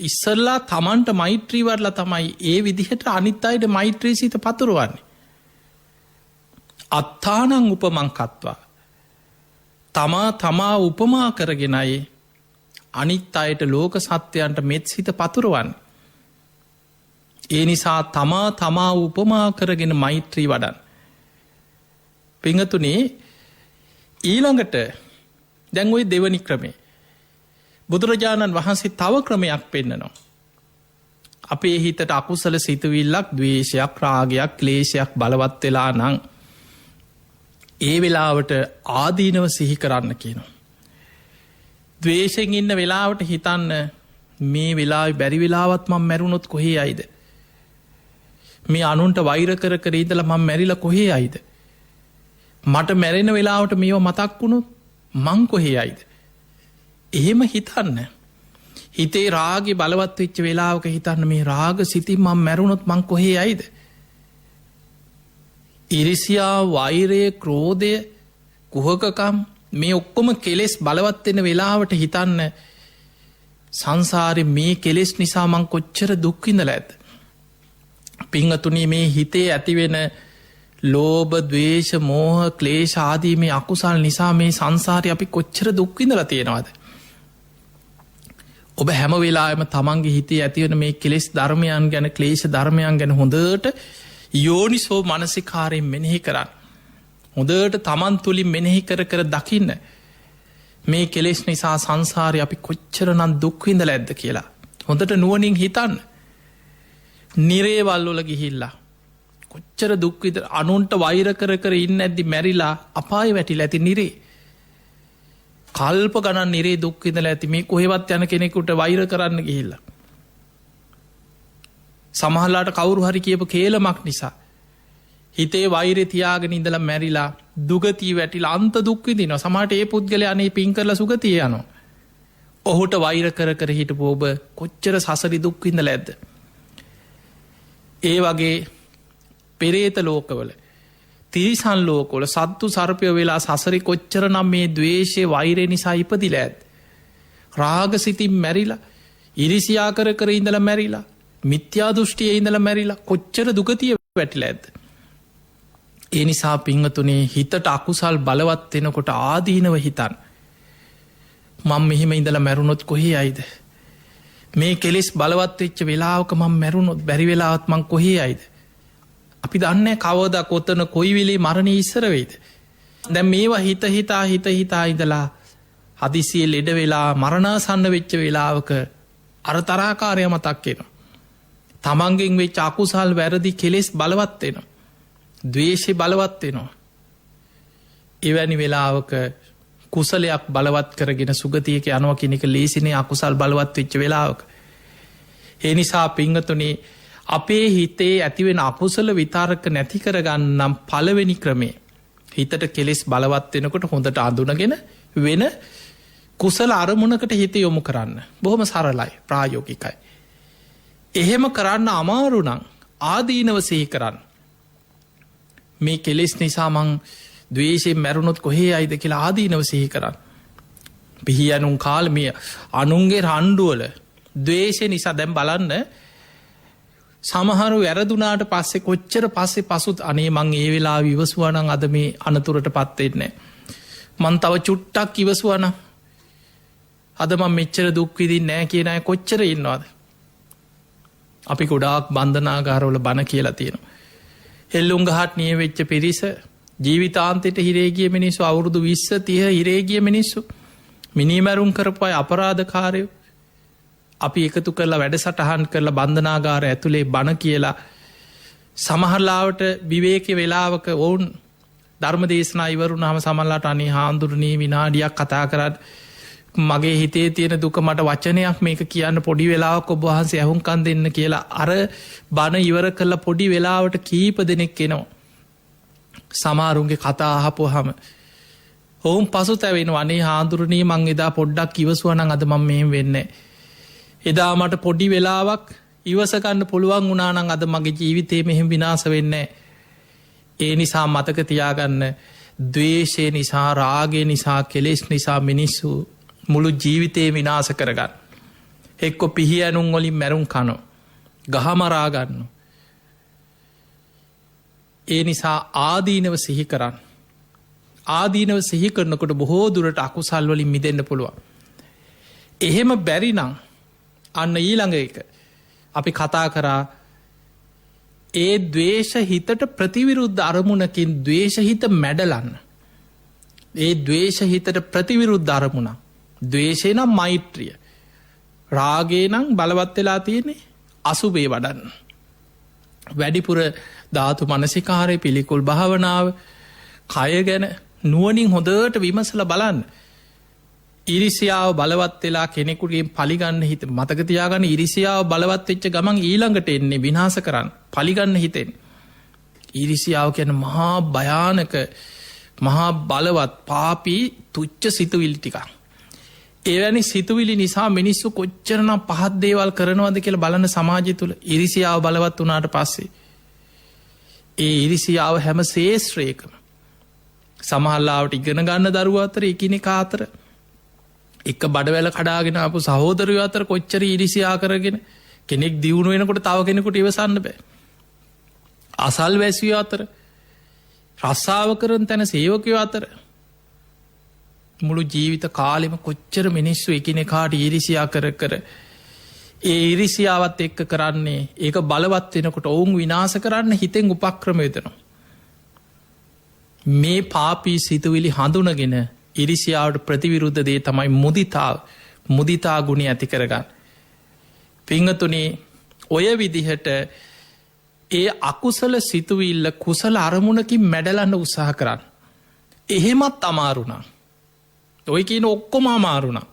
ඉස්සල්ලා තමන්ට මෛත්‍රීවරලා තමයි ඒ විදිහට අනිත් අයට මෛත්‍රී සිත පතුරුවන්නේ. අත්තානං උපමංකත්වා තමා උපමා කරගෙනයි අනිත් අයට ලෝක සත්‍යයන්ට මෙත් සිත පතුරුවන්. ඒ නිසා තමා උපමා කරගෙන මෛත්‍රී වඩන්. පිංහතුනේ ඊළඟට දැන්ඔයි දෙවනි ක්‍රමේ බුදුරජාණන් වහන්සේ තව ක්‍රමයක් පෙන්නනවා. අපේ හිතට අකුසල සිතුවිල්ලක් දවේශයක් රාගයක් ක්ලේශයක් බලවත් වෙලා නං ඒ වෙලාවට ආදීනව සිහි කරන්න කියනවා. දවේශයෙන් ඉන්න වෙලාවට හිතන්න මේ වෙලා බැරි වෙලාවත් මං මැරුණොත් කොහේ අයිද. මේ අනුන්ට වෛර කර ඉදල මං මැරිල කොහේ අයිද. මට මැරෙන වෙලාවට මේව මතක් වුණුත් මං කොහේ අයිද. එහෙම හිතන්න. හිතේ රාග බලවත් වෙච්ච වෙලාවක හිතන්න මේ රාග සිතින් මං මැරුණොත් මං කොහේ අයිද. ඉරිසියා වෛරය ක්‍රෝධය කුහකකම් මේ ඔක්කොම කෙලෙස් බලවත්වෙන වෙලාවට හිතන්න සංසාරය මේ කෙලෙස් නිසා මං කොච්චර දුක්විඳල ඇත. පිංහතුනී මේ හිතේ ඇතිවෙන ලෝභ දවේශ මෝහ ක්ලේශාදී මේ අකුසල් නිසා මේ සංසාරය අපි කොච්චර දුක්විඳල තියෙනවාද. ඔබ හැම වෙලාම තමන්ගේ හිතේ ඇතිවන මේ කෙලෙස් ධර්මයන් ගැන ක්ලේශ ධර්මයන් ගැන හොඳට යෝනිසෝ මනසිකාරයෙන් මෙනෙහි කරන්න. හොඳට තමන් තුළින් මෙනෙහි කර දකින්න මේ කෙලෙස් නිසා සංසාරය අපි කොච්චර නම් දුක්විඳල ඇද්ද කියලා. හොඳට නුවනින් හිතන්න. නිරේවල්ලොල ගිහිල්ලා. කොච්චර දුක්විද අනුන්ට වෛර කර ඉන්න ඇද්දි මැරිලා අපාය වැටිල ඇති නිරේ. කල්ප ගණන් නිරේ දුක්විඳල ඇති මේ කොහෙවත් යන කෙනෙකුට වෛර කරන්න ගිහිල්ල. සමහල්ලාට කවුරු හරි කියපු කේලමක් නිසා. හිතේ වෛරය තියාගෙන ඉඳලා මැරිලා දුගතිී වැටිල අන්ත දුක්විදින සමට ඒ පුද්ගල අනේ පින් කරල සුගතිය යනවා. ඔහුට වෛර කර හිට පෝබ කොච්චර සසරි දුක්විඳල ඇද්ද. ඒ වගේ පෙරේත ලෝකවල තිරිසන් ලෝකොල සත්තු සර්පය වෙලා සසරි කොච්චර නම් මේ දවේශය වෛරය නිසා ඉපදිල ඇත්. රාග සිතින් මැරිලා ඉරිසියා කර ඉඳල මැරිලා මිත්‍යා දෘෂ්ටිය ඉඳල මැරිලා කොච්චර දුගතිය වැටිල ඇද. ඒ නිසා පිංහතුනේ හිතට අකුසල් බලවත් වෙනකොට ආදීනව හිතන් මං මෙහෙම ඉඳල මැරුණොත් කොහේ අයිද. මේ කෙලෙස් බලවත් වෙච්ච වෙලාවක මං මැරුණොත් බැරි වෙලාවත් මං කොහේ අයිද. අපි දන්න කවද කොත්තන කොයිවිලේ මරණය ඉස්සර වෙයිද. දැ මේවා හිතා ඉදලා හදිසිය ලෙඩ වෙලා මරණාසන්න වෙච්ච වෙලාවක අර තරාකාරය මතක්කෙනවා. තමන්ගෙන් වෙච් අකුසල් වැරදි කෙලෙස් බලවත්වෙනවා. දවේශය බලවත්වෙනවා. එවැනි වෙලාවක කුසලයක් බලවත් කරගෙන සුගතියක යනව කෙනෙක ලේසිනේ අකුසල් බලවත් වෙච්ච වෙලාවක. ඒ නිසා පිංහතුනේ අපේ හිතේ ඇතිවෙන අකුසල විතාරක නැති කරගන්නම් පළවෙනි ක්‍රමේ හිතට කෙලෙස් බලවත්වෙනකොට හොඳට අඳුනගෙන වෙන කුසල අරමුණකට හිත යොමු කරන්න. බොහොම සරලයි ප්‍රායෝගිකයි. එහෙම කරන්න අමාරුනං ආදීනව සිහි කරන්න. මේ කෙලෙස් නිසා මං දවේශයෙන් මැරුණොත් කොහේ අයිද කියලා ආදීනව සිහි කරන්න. පිහි අනුන් කාල්මිය අනුන්ගේ රණ්ඩුවල දවේශය නිසා දැම් බලන්න සමහරු වැරදුනාට පස්සේ කොච්චර පස්සේ පසුත් අනේ මං ඒ වෙලා විවසුවනං අද මේ අනතුරට පත්වෙන්නේ. මන් තව චුට්ටක් ඉවසුවන අදම මෙච්චර දුක්විදින් නෑ කියන අය කොච්චර ඉන්නවාද. අපි ගොඩාක් බන්ධනාගාරවල බණ කියලා තියෙනවා. එල්ලුම් ගහත් නිය වෙච්ච පිරිස ජීවිතාන්තයට හිරේගිය මිනිස්සු අවුරුදු 20-30 හිරේගිය මිනිස්සු මිනිමැරුම් කරපුයි අපරාධකාරයෝ අපි එකතු කරලා වැඩ සටහන් කරලා බන්ධනාගාර ඇතුළේ බණ කියලා සමහරලාවට විවේක වෙලාවක ඔවුන් ධර්ම දේශනා ඉවරුණ හම සමල්ලාට අනේ හාන්දුරනී විනාඩියක් කතා කරත් මගේ හිතේ තියෙන දුක මට වචනයක් මේක කියන්න පොඩි වෙලාවක් ඔබ වහන්සේ ඇහුම්කන් දෙන්න කියලා අර බණ ඉවර කරලා පොඩි වෙලාවට කීප දෙනෙක් එනවා. සමාරුන්ගේ කතා අහපු හම ඔවුන් පසු තැවෙන වනේ හාදුරනී මං එදා පොඩ්ඩක් ඉවසුවනං අද මම මෙහෙම වෙන්නේ. එදා මට පොඩි වෙලාවක් ඉවසකන්න පුළුවන් වුණානං අද මගේ ජීවිතය මෙහෙම විනාස වෙන්නේ. ඒ නිසා මතක තියාගන්න දවේශය නිසා රාගේ නිසා කෙලෙස් නිසා මිනිස්සු මුළු ජීවිතයේ විනාස කරගන්න. එක්කො පිහි ඇනුම් වලින් මැරුම් කනෝ. ගහමරාගන්න. ඒ නිසා ආදීනව සිහි කරන්න. ආදීනව සිහි කරනකොට බොහෝ දුරට අකුසල් වලින් මිදෙන්න පුළුවන්. එහෙම බැරිනං අන්න ඊළඟ එක අපි කතා කරා ඒ දවේශ හිතට ප්‍රතිවිරුද්ධ අරමුණකින් දවේශහිත මැඩලන්න. ඒ දවේශ හිතට ප්‍රතිවිරුද්ධ අරමුණ දවේශය නම් මෛත්‍රිය රාගේ නම් බලවත් වෙලා තියෙන්නේ අසුබේ වඩන්න. වැඩිපුර ධාතු මනසිකාරය පිළිකුල් භාවනාව කය ගැන නුවනින් හොඳට විමසල බලන්න. ඉරිසියාව බලවත් වෙලා කෙනෙකුගේ පලිගන්න හිත මතකතියාගන්න ඉරිසියාව බලවත් වෙච්ච ගමන් ඊළඟට එන්නේ විනාස කරන්න පලිගන්න හිතෙන්. ඉරිසියාව කියන මහා භයානක මහා බලවත් පාපී තුච්ච සිතුවිල් ටිකක්. එවැනි සිතුවිලි නිසා මිනිස්සු කොච්චරනම් පහත් දේවල් කරනවද කියලා බලන සමාජය තුළ ඉරිසියාව බලවත් වනාට පස්සේ. ඒ ඉරිසියාව හැම ශේෂත්‍රයකම සමහල්ලාවට ඉගෙන ගන්න දරුව අතර එකනෙ කාතර එක බඩවැල කඩාගෙන අප සහෝදරය අතර කොච්චර ඉරිසියා කරගෙන කෙනෙක් දියුණු වෙනකොට තව කෙනෙකුට ඉවසන්න බෑ. අසල් වැැසිය අතර රස්සාාව කරන තැන සේවකයෝ අතර මුළු ජීවිත කාලෙම කොච්චර මිනිස්සු එකනෙ කාට ඉරිසියා කර කර ඒ ඉරිසියාවත් එක්ක කරන්නේ ඒක බලවත් වෙනකොට ඔවුන් විනාස කරන්න හිතෙන් උපක්‍රමයතනවා. මේ පාපී සිතුවිලි හඳුනගෙන ඉරිසියාවට ප්‍රතිවිරුද්ධ දේ තමයි මුදිතා ගුණ ඇති කරගන්න. පිංහතුනේ ඔය විදිහට ඒ අකුසල සිතුවිල්ල කුසල අරමුණකින් මැඩලන්න උත්සාහ කරන්න. එහෙමත් අමාරුණා. ඔය කියන ඔක්කොම අමාරුණා.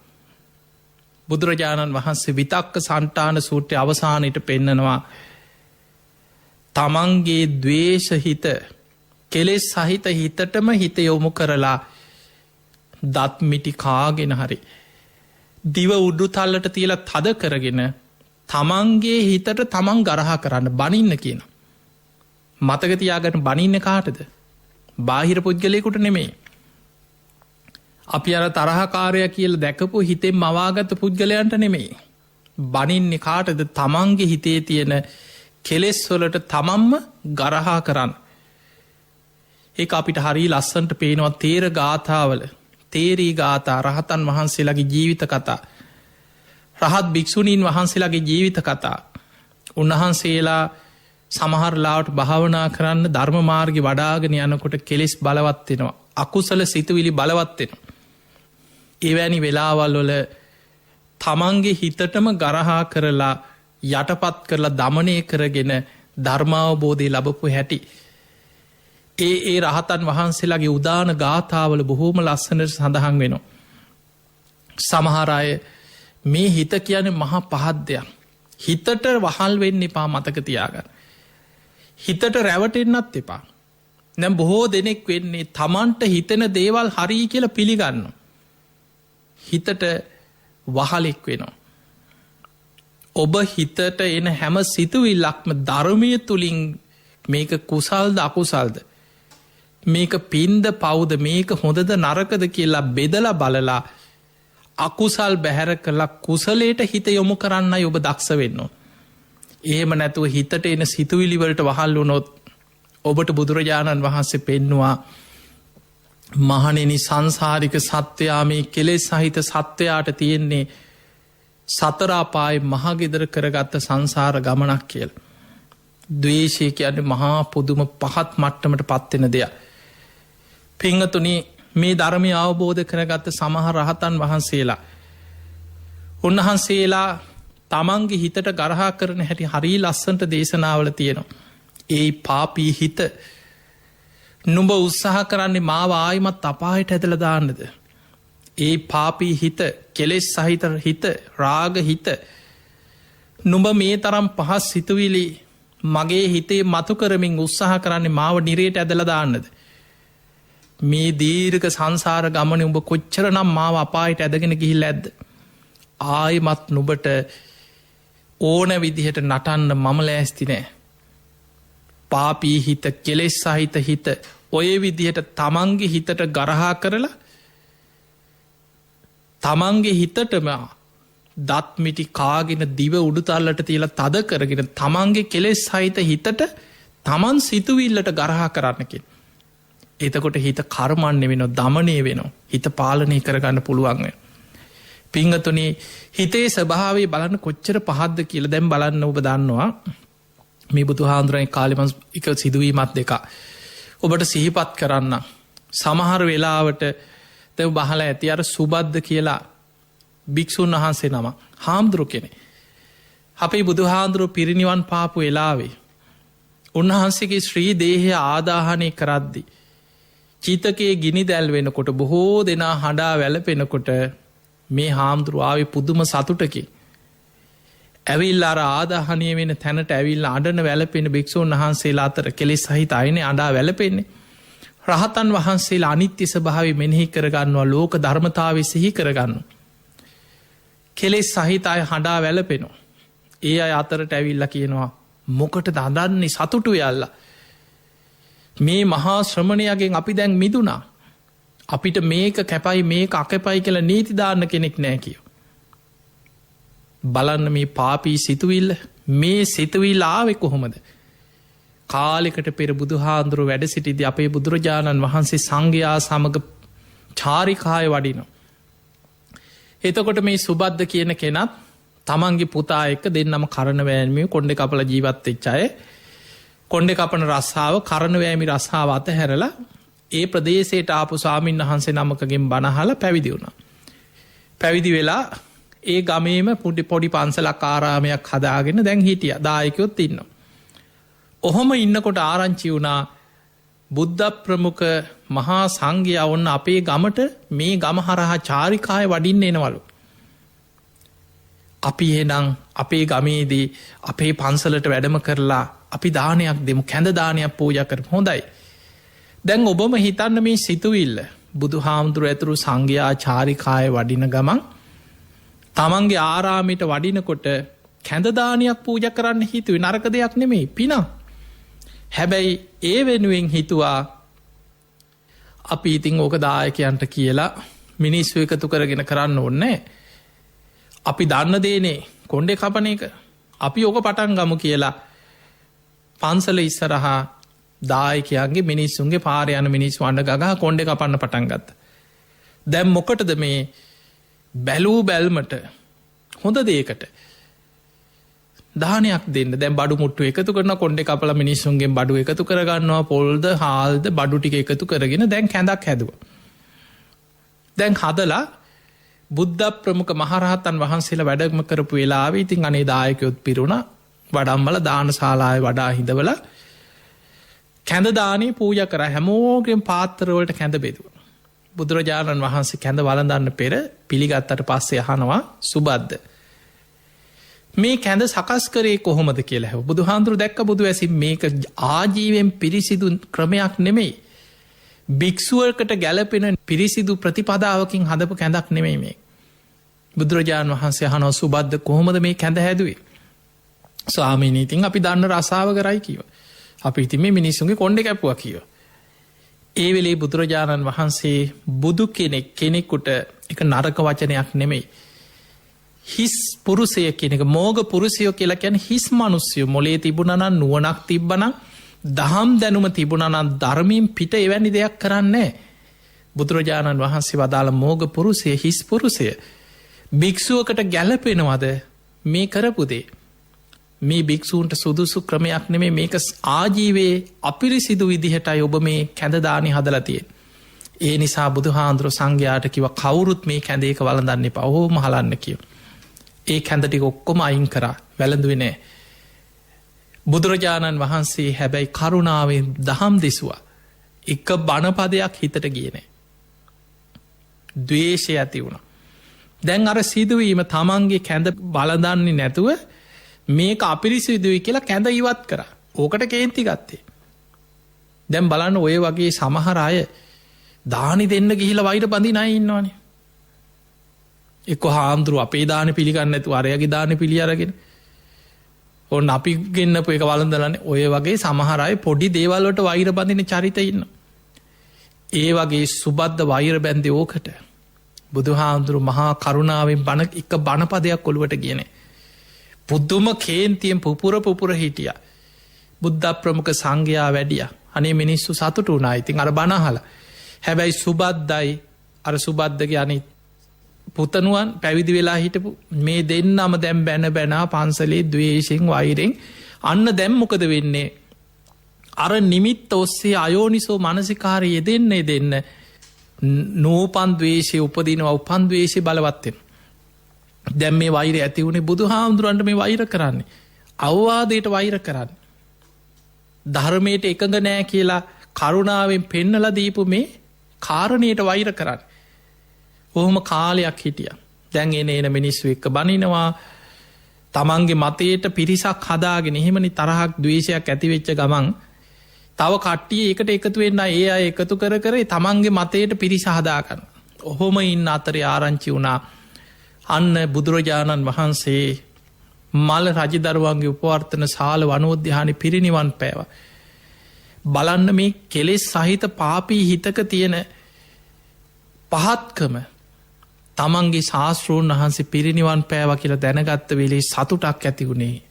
බුදුරජාණන් වහන්සේ විතක්ක සන්ටාන සූට්‍රය අවසානයට පෙන්නනවා තමන්ගේ දවේශහිත කෙලෙස් සහිත හිතටම හිත යොමු කරලා දත්මිටි කාගෙන හරි දිව උඩු තල්ලට තියලා තද කරගෙන තමන්ගේ හිතට තමන් ගරහා කරන්න බනින්න කියන. මතකතියාගට බනින්න කාටද බාහිර පුද්ගලයකුට නෙමේ. අපි අර තරහකාරය කියල දැකපු හිතෙන් මවාගත පුද්ගලයන්ට නෙමේ. බනින්නේ කාටද තමන්ගේ හිතේ තියෙන කෙලෙස්වලට තමන්ම ගරහා කරන්න. ඒ අපිට හරි ලස්සන්ට පේනවා තේර ගාථාවල තේරී ගාථා රහතන් වහන්සේලාගේ ජීවිත කතා රහත් භික්‍ෂුණීන් වහන්සේලාගේ ජීවිත කතා උන්වහන්සේලා සමහරලාට භාවනා කරන්න ධර්ම මාර්ග වඩාගෙන යනකොට කෙලෙස් බලවත්වෙනවා අකුසල සිතුවිලි බලවත්වෙන. එවැනි වෙලාවල් වල තමන්ගේ හිතටම ගරහා කරලා යටපත් කරලා දමනය කරගෙන ධර්මාවබෝධය ලබපු හැටි. ඒ රහතන් වහන්සේලාගේ උදාන ගාථාවල බොහෝම ලස්සනට සඳහන් වෙනවා. සමහරය මේ හිත කියන මහා පහද්දයක්. හිතට වහල් වෙන්න එපා මතකතියාගන්න. හිතට රැවටෙන්න්නත් එපා. නැම් බොහෝ දෙනෙක් වෙන්නේ තමන්ට හිතෙන දේවල් හරී කියල පිළිගන්න. හිතට වහලෙක් වෙනවා. ඔබ හිතට එන හැම සිතුවිල්ලක්ම ධර්මය තුළින් මේක කුසල්ද අකුසල්ද මේක පින්ද පවුද මේක හොඳද නරකද කියලා බෙදල බලලා අකුසල් බැහැර කලා කුසලයට හිත යොමු කරන්නයි ඔබ දක්ෂ වෙන්න. එහෙම නැතුව හිතට එන සිතුවිලිවලට වහල් වුණොත් ඔබට බුදුරජාණන් වහන්සේ පෙන්නවා මහනෙනි සංසාරික සත්‍යයා මේ කෙලෙස් සහිත සත්‍යයාට තියෙන්නේ සතරාපායි මහගෙදර කරගත්ත සංසාර ගමනක් කියල. දවේශය කියන්නේ මහා පුදුම පහත් මට්ටමට පත්වෙන දෙයක්. පිංහතුනි මේ ධර්මය අවබෝධ කරගත්ත සමහ රහතන් වහන්සේලා. උන්වහන්සේලා තමන්ගේ හිතට ගරහා කරන හැටි හරී ලස්සන්ට දේශනාවල තියෙනවා. ඒ පාපී හිත නුඹ උත්සාහ කරන්නේ මාව ආයිමත් අපායට ඇදල දාන්නද. ඒ පාපී හිත කෙලෙස් සහිත හිත රාග හිත නුඹ මේ තරම් පහස් සිතුවිලි මගේ හිතේ මතු කරමින් උත්සාහ කරන්නේ මාව නිරයට ඇදල දාන්නද. මේ දීර්ක සංසාර ගමන උඹ කොච්චර නම් මාව අපායට ඇදගෙන ගිහිල් ඇද්ද. ආයිමත් නුබට ඕන විදිහට නටන්න මම ලෑස්ති නෑ. පාපී හිත කෙලෙස් සහිත හිත ඔය විදිහට තමන්ගේ හිතට ගරහා කරලා තමන්ගේ හිතටම දත්මිටි කාගෙන දිව උඩුතල්ලට තියලා තද කරගෙන තමන්ගේ කෙලෙස් සහිත හිතට තමන් සිතුවිල්ලට ගරහා කරන්නකින්. එතකොට හිත කර්මන්න වෙන දමනය වෙනවා හිත පාලනය කරගන්න පුළුවන්ව. පිංහතුනේ හිතේ ස්භාවේ බලන්න කොච්චර පහද්ද කියල දැම් බලන්න ඔබ දන්නවා මේ බුදු හාන්දුරයි කාලිමස් එක සිදුවීමත් දෙක. ඔබට සිහිපත් කරන්න සමහර වෙලාවට තැව බහල ඇති අර සුබද්ධ කියලා භික්‍ෂූන් වහන්සේ නම හාමුදුරු කෙනෙ. අපේ බුදු හාන්දුරුව පිරිනිවන් පාපු වෙලාවේ. උන්වහන්සේගේ ශ්‍රී දේහය ආදාහනය කරද්දි. චීතකයේ ගිනි දැල් වෙනකොට බොහෝ දෙනා හඬා වැලපෙනකොට මේ හාමුදුරුවාවේ පුදුම සතුටකි. ඇවිල් අර ආදාහනය වෙන තැනට ඇවිල් අඩන වැලපෙන භික්‍ෂූන් වහන්සේලා අතර කෙලෙ සහිත අයින අඩා වැලපෙන්නේ. රහතන් වහන්සේලා අනිත්‍ය ස්භාව මෙනෙහි කරගන්නවා ලෝක ධර්මතාව සිහි කරගන්න. කෙලෙස් සහිත අය හඬා වැලපෙනවා. ඒ අය අතරට ඇවිල්ල කියනවා මොකට දදන්නේ සතුටු යල්ලා. මේ මහා ශ්‍රමණයගෙන් අපි දැන් මිදුනා. අපිට මේක කැපයි මේ අකැපයි කියල නීතිධාරණ කෙනෙක් නෑ කිය. බලන්න මේ පාපී සිතුවිල්ල මේ සිතුවිල් ආවෙ කොහොමද. කාලෙකට පෙර බුදු හාන්දුරුව වැඩ සිටිද අපේ බුදුරජාණන් වහන්සේ සංඝයා සමඟ චාරිකාය වඩිනවා. එතකොට මේ සුබද්ධ කියන කෙනත් තමන්ගේ පුතා එක්ක දෙන්නම කරන වෑන්මිය කොන්්ඩ කපල ජීවත් එච්චාය කොන්්ඩ කපන රස්සාාව කරනවෑමි රස්සාාව අත හැරලා ඒ ප්‍රදේශයට ආපු ස්වාමීන් වහන්සේ නමකගෙන් බණහල පැවිදි වුණ. පැවිදි වෙලා ඒ ගමේම පොඩි පන්සලක් ආරාමයක් හදාගෙන දැන් හිටිය දායකයොත් ඉන්න. ඔහොම ඉන්නකොට ආරංචි වුණා බුද්ධ ප්‍රමුඛ මහා සංඝය ඔන්න අපේ ගමට මේ ගම හරහා චාරිකාය වඩින්න එනවලු. අපි එනම් අපේ ගමේදී අපේ පන්සලට වැඩම කරලා අපි දානයක් දෙමු කැඳ දානයක් පූජ කර හොඳයි. දැන් ඔබම හිතන්න මේ සිතුවිල්ල බුදු හාමුදුරුව ඇතුරු සංඝයා චාරිකාය වඩින ගමන් තමන්ගේ ආරාමිට වඩිනකොට කැඳදානයක් පූජ කරන්න හිතුව නරක දෙයක් නෙමේ පිනා. හැබැයි ඒ වෙනුවෙන් හිතුවා අපි ඉතිං ඕක දායකයන්ට කියලා මිනිස්ව එකතු කරගෙන කරන්න ඕන්නෑ. අපි දන්න දේනේ කොන්්ඩෙ කපන එක අපි ඕක පටන් ගමු කියලා පන්සල ඉස්සරහා දායකයන්ගේ මිනිස්සුන්ගේ පාරයන මිනිස් වන්ඩ ගහ කොන්්ඩෙ කපන්න පටන්ගත්ත. දැම් මොකටද මේ බැලූ බැල්මට හොඳ දේකට දානයක් දෙන්න දැන් බඩු මුට්ටු එකතු කරන කොන්්ඩෙ කපල මිනිස්සුන්ගේ බඩු එකතු කරගන්නවා පොල්ද හාල්ද බඩු ටික එකතු කරගෙන දැන් හැඳක් හැදුව. දැන් හදලා බුද්ධ ප්‍රමුඛ මහරහතන් වහන්සේලා වැඩක්ම කරපු වෙලාව ඉතින් අනේ දායකයොත් පිරුණ වඩම්මල දාන ශාලාය වඩා හිදවල කැඳදානී පූජ කර හැමෝගෙන් පාත්තරවලට කැඳ බෙදුව. බුදුරජාණන් වහන්සේ කැඳ වලඳන්න පෙර පිළිගත්තට පස්සේ අහනවා සුබද්ද. මේ කැඳ සකස් කරේ කොහොමද කියලා හැ බුදු හාන්දුරු දැක්ක බුදු ඇසි මේක ආජීවෙන් පිරිසිදු ක්‍රමයක් නෙමෙයි. භික්‍ෂුවකට ගැලපෙන පිරිසිදු ප්‍රතිපදාවකින් හදපු කැඳක් නෙමෙයි මේ. බුදුරජාණන් වහන්සේ අහනව සුබද්ද කොහොමද මේ කැඳ හැදුවේ? ස්වාමීනී ඉතින් අපි දන්න රසාව කරයි කිව. අපි ඉතින් මේ මිනිස්සුන්ගේ කොණ්ඩේ කැපුවා කිව. ඒ වෙලේ බුදුරජාණන් වහන්සේ බුදු කෙනෙකුට එක නරක වචනයක් නෙමෙයි. හිස් පුරුෂය කෙනෙක මෝග පුරුෂයෝ කියලා කියන හිස් මනුස්්‍යයෝ මොලේ තිබුණනන් නුවනක් තිබ්බනම් දහම් දැනුම තිබුණනන් ධර්මීම් පිට එවැනි දෙයක් කරන්නේ. බුදුරජාණන් වහන්සේ වදාළ මෝග පුරුෂය හිස් පුරුෂය භික්‍ෂුවකට ගැලපෙනවද මේ කරපුදේ. මේ භික්‍ෂූන්ට සුදුසු ක්‍රමයක් නෙමේ මේක ආජීවේ අපිරිසිදු විදිහටයි ඔබ මේ කැඳදානි හදලතිය. ඒ නිසා බුදු හාන්දුරු සංඝයාට කිව කවුරුත් මේ කැඳේක වලදන්න පවහෝම හලන්න කිව. ඒ කැඳටි ඔක්කොම අයින් කරා වැළඳුවනෑ. බුදුරජාණන් වහන්සේ හැබැයි කරුණාවෙන් දහම් දෙසවා. එක බණපදයක් හිතට ගියනෑ. දවේශය ඇති වුණ. දැන් අර සිදුවීම තමන්ගේ කැඳ බලදන්නේ නැතුව මේක අපිරිසිදුවයි කියලා කැඳ ඉවත් කර ඕකට කේන්ති ගත්තේ. දැම් බලන්න ඔය වගේ සමහර අය දානි දෙන්න ගිහිල වෛර බඳි නයි ඉන්නවානේ. එක්ක හාමුදුරුව අපේ දාන පිළිගන්න ඇතු අරයගේ දාන පිළියරගෙන ඔන්න අපි ගෙන්න්නපු එක වලඳලන ඔය වගේ සමහරය පොඩි දේවල්ලට වෛර බඳින චරිත ඉන්න. ඒ වගේ සුබද්ධ වෛර බැන්දි ඕකට බුදු හාමුදුරු මහා කරුණාවෙන් බණ එක බණපදයක් කොළුවට කියනෙ. පුද්දුම කේන්තියෙන් පුපුර හිටිය. බුද්ධ ප්‍රමුඛ සංඝයා වැඩිය අනේ මිනිස්සු සතුට වුණා ඉතින් අර බණහල. හැබැයි සුබද්දයි අර සුබද්ධගේ අනිත් පුතනුවන් පැවිදි වෙලා හිටපු මේ දෙන්නම දැම් බැන බැනා පන්සලේ දවේශෙන් වෛරෙන් අන්න දැම්මොකද වෙන්නේ. අර නිමිත් ඔස්සේ අයෝනිසෝ මනසිකාරය යෙදෙන්නේ දෙන්න නූපන් දවේශය උපදිනව උපන් දවේශය බලවත්තෙන. දැම් මේ වෛර ඇති වුණේ බුදු හාමුදුරන්ට මේ වෛර කරන්නේ. අවවාදයට වෛර කරන්න. ධර්මයට එකඟ නෑ කියලා කරුණාවෙන් පෙන්නල දීපු මේ කාරණයට වෛර කරන්න. ඔහොම කාලයක් හිටිය. දැන් එන මිනිස්සු එක්ක බනිනවා තමන්ගේ මතයට පිරිසක් හදාගෙන එහෙමනි තරහක් දවේශයක් ඇතිවෙච්ච ගමන් තව කට්ටිය එකට එකතු වෙන්න ඒ අය එකතු කරේ තමන්ගේ මතයට පිරිස හදාගන්න. ඔහොම ඉන්න අතරය ආරංචි වුණා අන්න බුදුරජාණන් වහන්සේ මල රජදරුවන්ගේ උපවර්තන සාල වනෝද්‍යානි පිරිනිවන් පෑව. බලන්න මේ කෙලෙස් සහිත පාපී හිතක තියෙන පහත්කම තමන්ගේ ශාස්තෘූන් වහන්සේ පිරිනිවන් පෑව කියලා දැනගත්ත වෙලේ සතුටක් ඇති වුණේ.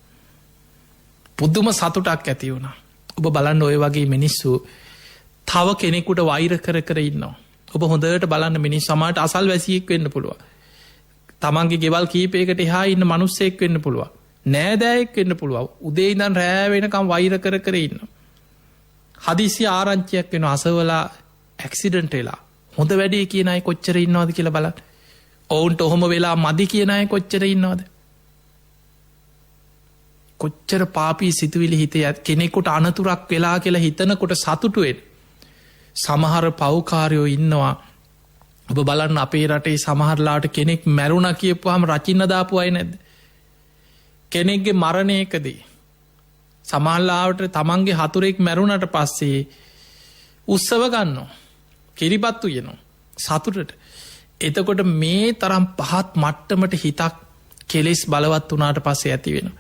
පුද්දුම සතුටක් ඇති වුණ. ඔබ බලන්න ඔය වගේ මිනිස්සු තව කෙනෙකුට වෛර කර ඉන්නවා. ඔබ හොඳට බලන්න මිනිස් සමාට අසල් වැසියෙක් වෙන්න පුළුව. තමන්ගේ ගෙවල් කීපයකට එහා ඉන්න මනුස්සෙක් වෙන්න පුළුව. නෑදෑයෙක් වෙන්න පුළුව. උදේ ඉදන් රෑවෙනකම් වෛර කර ඉන්න. හදිසි ආරංචියක් වෙන අසවලා ඇක්සිඩන්ට වෙලා හොඳ වැඩේ කියනයි කොච්චර ඉන්නවාද කියලා බලන්න. ඔවුන්ට ඔහොම වෙලා මදි කියනය කොච්චර ඉන්නවාද. කොච්චර පාපී සිතුවිලි හිතේ ඇත් කෙනෙකුට අනතුරක් වෙලා කියලා හිතනකොට සතුටුවෙන් සමහර පව්කාරයෝ ඉන්නවා. ඔබ බලන්න අපේ රටේ සමහරලාට කෙනෙක් මැරුණ කියපුහම රචින්න දාපු අයි නැද. කෙනෙක්ගේ මරණයකදී සමහල්ලාවට තමන්ගේ හතුරෙක් මැරුණට පස්සේ උත්සව ගන්නවා. කිරිපත්තු යනවා සතුටට. එතකොට මේ තරම් පහත් මට්ටමට හිතක් කෙලෙස් බලවත් වනාට පස්සේ ඇති වෙන.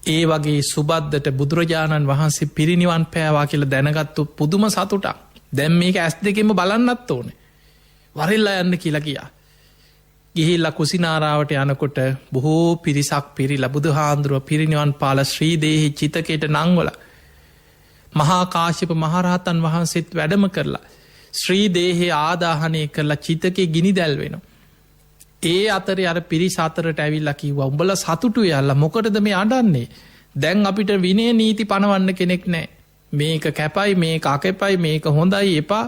ඒ වගේ සුබද්දට බුදුරජාණන් වහන්සේ පිරිනිවන් පෑවා කියල දැනගත්තු පුදුම සතුටක් දැම් මේක ඇස් දෙකෙම බලන්නත් ඕන. වරල්ලා යන්න කියලා කියා. ගිහිල්ල කුසිනාරාවට යනකොට බොහෝ පිරිසක් පිරි ලබුදු හාන්දුරුව පිරිනිවන් පාල ශ්‍රීදේහි චිතකයට නංවල. මහාකාශප මහරහතන් වහන්සේත් වැඩම කරලා. ශ්‍රීදේහේ ආදාහනය කරලා චිතකේ ගිනි දැල්වෙන. ඒ අතර අර පිරිස අතරට ඇවිල්ලා කිව්ව උඹල සතුටු යල්ල මොකටද මේ අඩන්නේ. දැන් අපිට විනේ නීති පනවන්න කෙනෙක් නෑ. මේක කැපයි මේ අකැපයි මේක හොඳයි එපා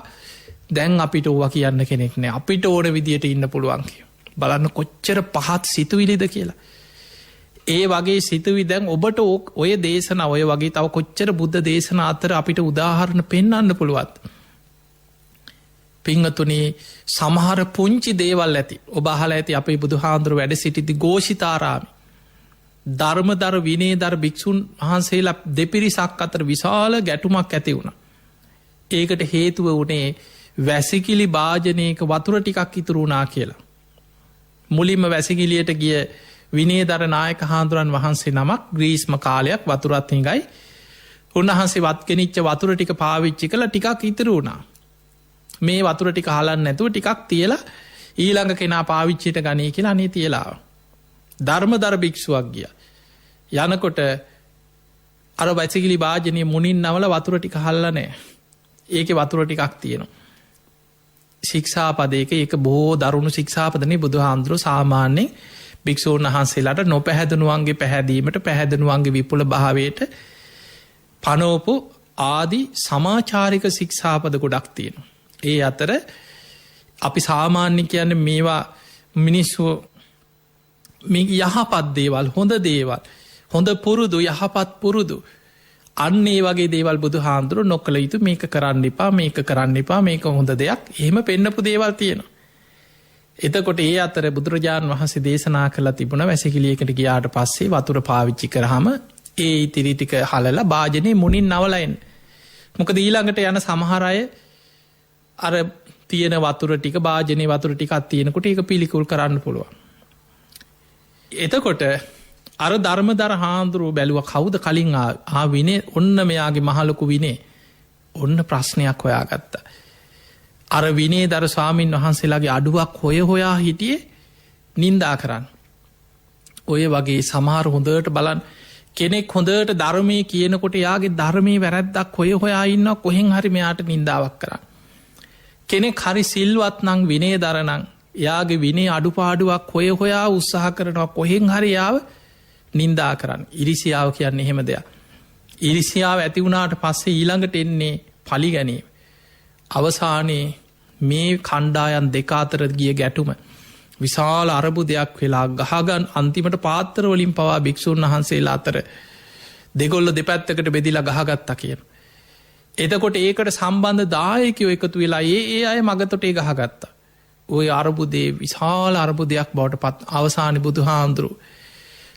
දැන් අපිට ඕවා කියන්න කෙනෙක් නෑ අපිට ඕන විදියට ඉන්න පුළුවන් කිය. බලන්න කොච්චර පහත් සිතුවිලිද කියලා. ඒ වගේ සිතුවි දැන් ඔබට ඔය දේශන ඔය වගේ තව කොච්චර බුද්ධ දේශන අතර අපිට උදාහරණ පෙන්වන්න පුළුවත්. පිංහතුනේ සමහර පුංචි දේවල් ඇති ඔබහල ඇති අපේ බුදු හාන්දුර වැඩ සිටිති ගෝෂිතාරාමි. ධර්මදර විනේදර භික්‍ෂූන් වහන්සේලා දෙපිරිසක් අතර විශාල ගැටුමක් ඇති වුණ. ඒකට හේතුව වනේ වැසිකිලි භාජනයක වතුර ටිකක් ඉතුරුණා කියලා. මුලින්ම වැසිකිළියට ගිය විනේදර නායක හාමුදුරන් වහන්සේ නමක් ග්‍රීස්ම කාලයක් වතුරත් හිඟයි උන්වහන්සේ වත්ගෙනනිච්ච වතුර ටික පාවිච්චි කළ ටිකක් ඉතිර වුණා. මේ වතුර ටික හලන්න නැතුව ටිකක් තියලා ඊළඟ කෙනා පාවිච්චිට ගනී කියලා අනේ තියලා. ධර්මදර භික්ෂුවක් ගිය. යනකොට අර වැසිකිලි භාජනය මුණින් නවල වතුර ටික හල්ලනෑ. ඒක වතුර ටිකක් තියෙනවා. ශික්ෂාපදයක ඒක බොහෝ දරුණු ශික්ෂාපදනය බුදු හාමුදුරුව සාමාන්‍යෙන් භික්‍ෂූන් වහන්සේලාට නොපැහැදනුවන්ගේ පැහැදීමට පැහැදනුවන්ගේ විපුල භාවයට පනෝපු ආදි සමාචාරික ශික්ෂාපද ගොඩක් තියෙන. ඒ අතර අපි සාමාන්‍ය කියන්න මේවා මිනිස්සු යහපත් දේවල් හොඳ දේවල් හොඳ පුරුදු යහපත් පුරුදු අන්නේ වගේ දේවල් බුදු හාන්දුරු නොකළ යුතු මේක කරන්න එපා මේක කරන්න එපා මේක හොඳ දෙයක් එහෙම පෙන්නපු දේවල් තියෙනවා. එතකොට ඒ අතර බුදුරජාණන් වහන්සේ දේශනා කළ තිබුණ වැසිකිලියකට ගියාට පස්සේ වතුර පාවිච්චි කරහම ඒ ඉතිරිටික හලල භාජනය මුණින් නවලයින්. මොකද ඊළඟට යන සමහරය අර තියෙන වතුර ටික භාජනය වතුර ටිකත් තියෙනකොට ඒක පිළිකුල් කරන්න පුළුවන්. එතකොට අර ධර්මදර හාමුදුරුව බැලුව කවුද කලින් විනේ ඔන්න මෙයාගේ මහලොකු විනේ ඔන්න ප්‍රශ්නයක් හොයා ගත්තා. අර විනේ දර ස්වාමීන් වහන්සේලාගේ අඩුවක් හොය හොයා හිටියේ නින්දා කරන්න. ඔය වගේ සමහර හොඳට බලන් කෙනෙක් හොඳට ධර්මය කියනකොට යාගේ ධර්මය වැරැද්දක් හොය හොයා ඉන්න කොහෙන් හරි මෙයාට නින්දාවක් කරන්න. කෙනෙක් හරි සිල්වත් නං විනේ දරනං යාගේ විනේ අඩුපාඩුවක් හොය හොයා උත්සාහ කරනවා කොහෙන් හරියාව නින්දා කරන්න. ඉරිසියාව කියන්නේ එහෙම දෙයක්. ඉරිසියාව ඇති වුණාට පස්සේ ඊළඟට එන්නේ පලි ගැනීම. අවසානයේ මේ කණ්ඩායන් දෙක අතර ගිය ගැටුම විශාල අරබු දෙයක් වෙලා ගහගන් අන්තිමට පාත්තරවලින් පවා භික්‍ෂූන් වහන්සේලා අතර දෙගොල්ල දෙපැත්තකට බෙදිලා ගහගත්තා කියන. එතකොට ඒකට සම්බන්ධ දායකයෝ එකතු වෙලා ඒ අය මගතොටේ ගහගත්තා. ඔය අරබුදේ විශාල අරබු දෙයක් බවට පත් අවසානි බුදු හාමුදුරු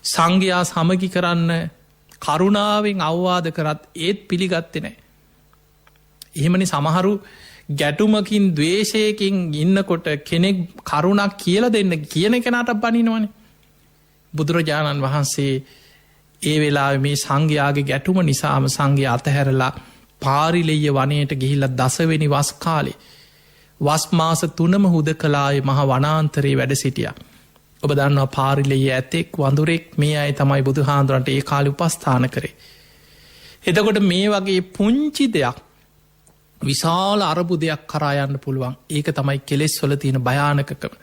සංඝයා සමගි කරන්න කරුණාවෙන් අවවාද කරත් ඒත් පිළිගත්තේ නෑ. එහෙමනි සමහරු ගැටුමකින් දවේශයකින් ඉන්නකොට කෙනෙක් කරුණක් කියල දෙන්න කියන කෙනට බනිනවන. බුදුරජාණන් වහන්සේ ඒ වෙලා මේ සංඝයාගේ ගැටුම නිසාම සංඝය අතහැරලා පාරිලෙය වනයට ගිහිල්ල දසවෙනි වස් කාලේ වස්මාස 3ම හුද කලාය මහ වනාන්තරයේ වැඩ සිටිය. ඔබ දන්නවා පාරිලෙය ඇතෙක් වඳුරෙක් මේ අයි තමයි බුදු හාන්දුරන්ට ඒ කාලි උපස්ථාන කරේ. එතකොට මේ වගේ පුංචි දෙයක් විශාල අරබු දෙයක් කරායන්න පුළුවන්. ඒක තමයි කෙලෙස් වල තියෙන භයානකකම.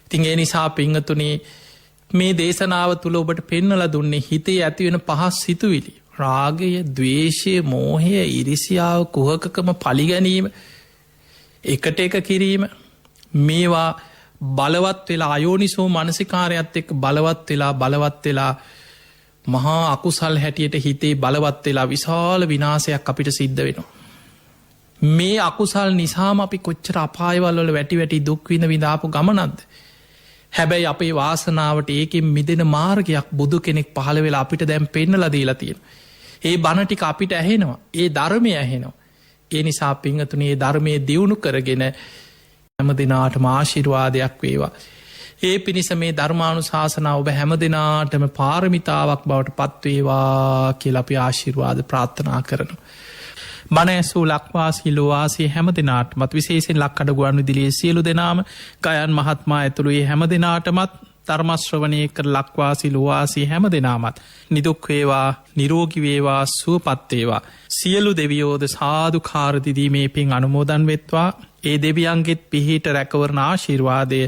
ඉතින් ඒ නිසා පිංහතුනේ මේ දේශනාව තුළ ඔබට පෙන්නල දුන්නේ හිතේ ඇතිවෙන පහස් සිතුවිලි. රාගය දවේශය මෝහය ඉරිසියාව කුහකකම පලිගැනීම එකට එක කිරීම මේවා බලවත් වෙලා අයෝනිසෝ මනසිකාරයත් එක් බලවත් වෙලා මහා අකුසල් හැටියට හිතේ බලවත් වෙලා විශාල විනාසයක් අපිට සිද්ධ වෙනවා. මේ අකුසල් නිසාම අපි කොච්චර අපායවල්වල වැටි දුක්වින විදාපු ගමනක්ද. හැබැයි අපේ වාසනාවට ඒකින් මිදෙන මාර්ගයක් බුදු කෙනෙක් පහළ වෙලා අපිට දැම් පෙන්නල දීලා තියෙන. ඒ බණටික අපිට ඇහෙනවා. ඒ ධර්මය ඇහෙනවා. ඒ නිසා පිංහතුනේ ධර්මය දියුණු කරගෙන හැම දෙනාටම ආශිර්වාදයක් වේවා. ඒ පිණිස මේ ධර්මානු ශාසනාව ඔබ හැම දෙනාටම පාරමිතාවක් බවට පත්වේවා කියල අපි ආශිර්වාද ප්‍රාර්ථනා කරනු. මනඇසූ ලක්වාසී ලොවාසේ හැම දෙනාට මත් විශේෂෙන් ලක්කඩ ගුවන් විදිලිය සියලු දෙනාම ගයන් මහත්මා ඇතුළුයේ හැම දෙනාටමත් ධර්මශ්‍රවනය කර ලක්වාසි ලොවාසී හැම දෙනාමත් නිදුක්වේවා නිරෝගිවේවා සුවපත්තේවා සියලු දෙවියෝද සාධු කාරදිදීමේ පින් අනුමෝදන් වෙත්වා ඒ දෙවියන්ගෙත් පිහිට රැකවරණ ආශිර්වාදය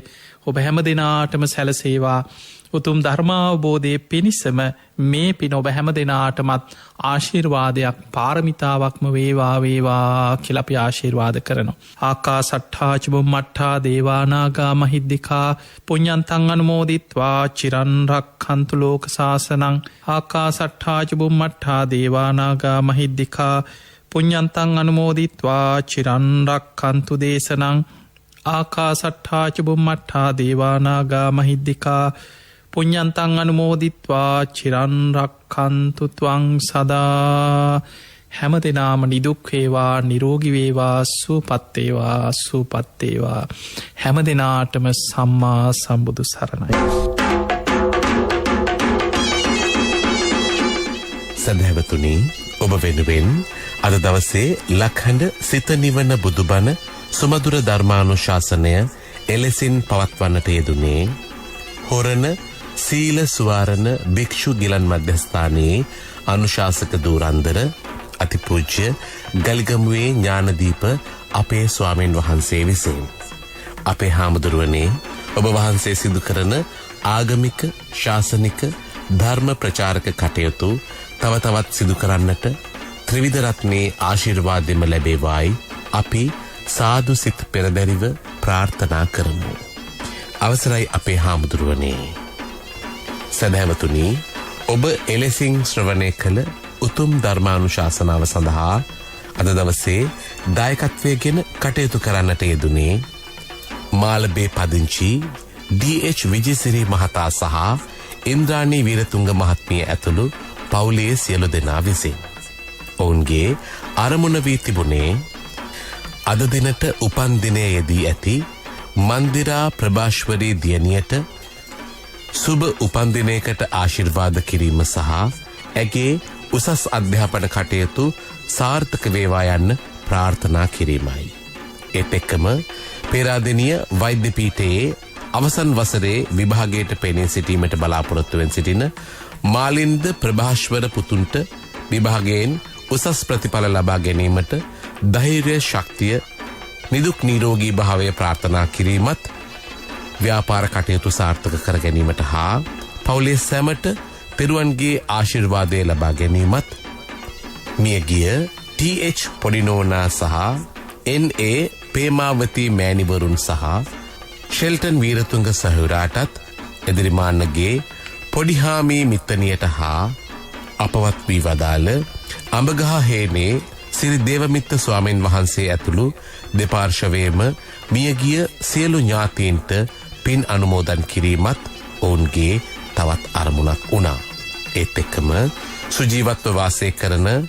ඔබ හැම දෙනාටම සැලසේවා උතුම් ධර්මාවබෝධය පිණිසම මේ පින ඔබ හැම දෙනාටමත් ආශිර්වාදයක් පාරමිතාවක්ම වේවා කියලපි ආශිර්වාද කරනවා. ආකා සට්ඨාචබොම් මට්ඨා දේවානාගා මහිද්දිකා පුඤ්ඤන්තං අනුමෝදිත්වා චිරන්රක් හන්තු ලෝක සාසනං ආකා සට්ඨාචබොම් මට්ඨා දේවානාගා මහිද්දිකා පුඤ්ඤන්තං අනුමෝදිත්වා චිරන්රක් හන්තු දේශනං ආකා සට්ඨාචබොම් මට්ඨා දේවානාගා මහිද්දිකා පුඤ්ඤන්තං අනුමෝදිත්වා චිරන්රක්ඛන්තු ත්වං සදා හැම දෙනාම නිදුක්වේවා නිරෝගිවේවා සුවපත්තේවා සුවපත්තේවා හැම දෙනාටම සම්මා සම්බුදු සරණයි. සැදැහැවතුනි ඔබ වෙනුවෙන් අද දවසේ ලක්හඬ සිත නිවන බුදුබණ සුමදුර ධර්මානුශාසනය එලෙසින් පවත්වන්නට යෙදුනේ හොරණ සීල සුවාරණ භික්ෂු ගිලන් මධ්‍යස්ථානයේ අනුශාසක දූරන්දර අතිපූජ්‍ය ගල්ගමුවේ ඥානදීප අපේ ස්වාමීන් වහන්සේ විසින්. අපේ හාමුදුරුවනේ ඔබ වහන්සේ සිදු කරන ආගමික ශාසනික ධර්ම ප්‍රචාරක කටයුතු තව තවත් සිදු කරන්නට ත්‍රිවිධ රත්නයේ ආශිර්වාදෙම ලැබේවායි අපි සාදු සිත පෙරදැරිව ප්‍රාර්ථනා කරමු. අවසරයි අපේ හාමුදුරුවනේ. සදහැවතුනි ඔබ එලෙසින් ශ්‍රවණය කළ උතුම් ධර්මානුශාසනාව සඳහා අද දවසේ දායකත්වයගෙන කටයුතු කරන්නට යෙදුනේ මාලබේ පදිංචි D.H. විජේසිරි මහතා සහ ඉන්ද්‍රාණී වීරතුංග මහත්මිය ඇතුළු පවුලේ සියලු දෙනා විසින්. ඔවුන්ගේ අරමුණ වී තිබුණේ අද දිනට උපන් දිනයේ යෙදී ඇති මන්දිරා ප්‍රභාෂ්වරී දියණියට සුබ උපන්දිනයකට ආශිර්වාද කිරීම සහ ඇගේ උසස් අධ්‍යාපන කටයුතු සාර්ථක වේවා යන්න ප්‍රාර්ථනා කිරීමයි. ඒත් එක්කම පේරාදෙණිය වෛද්‍ය පීඨයේ අවසන් වසරේ විභාගයට පෙනී සිටීමට බලාපොරොත්තුවෙන් සිටින මාලින්ද ප්‍රභාෂ්වර පුතුන්ට විභාගයෙන් උසස් ප්‍රතිඵල ලබා ගැනීමට ධෛර්ය ශක්තිය නිදුක් නිරෝගී භාවය ප්‍රාර්ථනා කිරීමත් ව්‍යාපාර කටයුතු සාර්ථක කර ගැනීමට හා පවුලේ සැමට තෙරුවන්ගේ ආශිර්වාදය ලබා ගැනීමත් මියගිය T.H. පොඩිනෝනා සහ N.A. පේමාවතී මෑණිවරුන් සහ ෂෙල්ටන් වීරතුංග සහෝදරාටත් එදිරිමාන්නගේ පොඩිහාමී මිත්තනියට හා අපවත් වී වදාළ අඹගහ හේනේ සිරි දේවමිත්ත ස්වාමීන් වහන්සේ ඇතුළු දෙපාර්ශවයේම මියගිය සියලු ඥාතීන්ට පින් අනුමෝදන් කිරීමත් ඔවුන්ගේ තවත් අරමුණක් වුණා. ඒත් එක්කම සුජීවත්ව වාසය කරන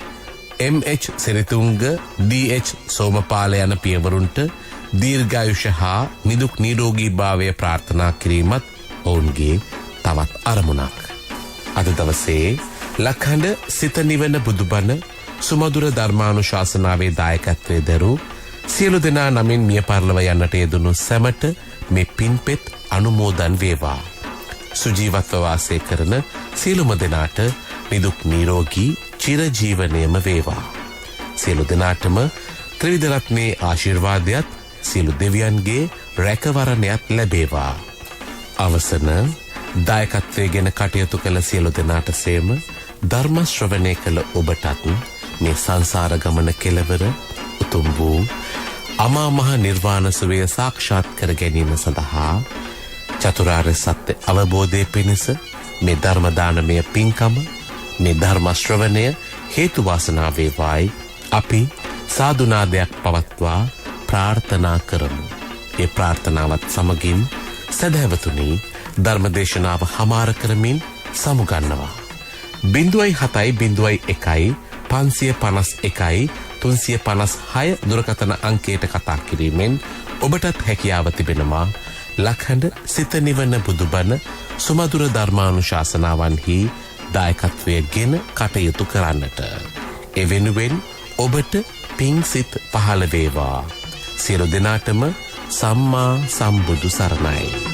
M.H. සිරිතුංග D.H. සෝමපාල යන පියවරුන්ට දීර්ඝායුෂ හා නිදුක් නිරෝගී භාවය ප්‍රාර්ථනා කිරීමත් ඔවුන්ගේ තවත් අරමුණක්. අද දවසේ ලක්හඬ සිත නිවන බුදුබණ සුමදුර ධර්මානුශාසනාවේ දායකත්වයේ දරූ සියලු දෙනා නමින් මිය පරලොව යන්නට යෙදුණු සැමට මේ පින්පෙත් අනුමෝදන් වේවා. සුජීවත්ව වාසය කරන සියලුම දෙනාට නිදුක් නිරෝගී චිරජීවනයම වේවා. සියලු දෙනාටම ත්‍රිවිධ රත්නයේ ආශිර්වාදයත් සියලු දෙවියන්ගේ රැකවරණයත් ලැබේවා. අවසන දායකත්වයේගෙන කටයුතු කළ සියලු දෙනාට සේම ධර්ම ශ්‍රවණය කළ ඔබටත් මේ සංසාර ගමන කෙලවර උතුම් වූ අමා මහ නිර්වාණ සුවය සාක්ෂාත් කර ගැනීම සඳහා චතුරාර්ය සත්‍ය අවබෝධය පිණිස මේ ධර්ම දානමය පින්කම මේ ධර්ම ශ්‍රවණය හේතු වාසනා වේවායි අපි සාදුනාදයක් පවත්වා ප්‍රාර්ථනා කරමු. ඒ ප්‍රාර්ථනාවත් සමගින් සදහැවතුනි ධර්මදේශනාව හමාර කරමින් සමුගන්නවා. 0.7-551-356 දුරකථන අංකයට කතා කිරීමෙන් ඔබටත් හැකියාව තිබෙනවා ලක්හඬ සිත නිවන බුදුබණ සුමදුර ධර්මානුශාසනාවන්හි දායකත්වය ගෙන කටයුතු කරන්නට. එවෙනුවෙන් ඔබට පිං සිත් පහළ වේවා. සියලු දෙනාටම සම්මා සම්බුදු සරණයි.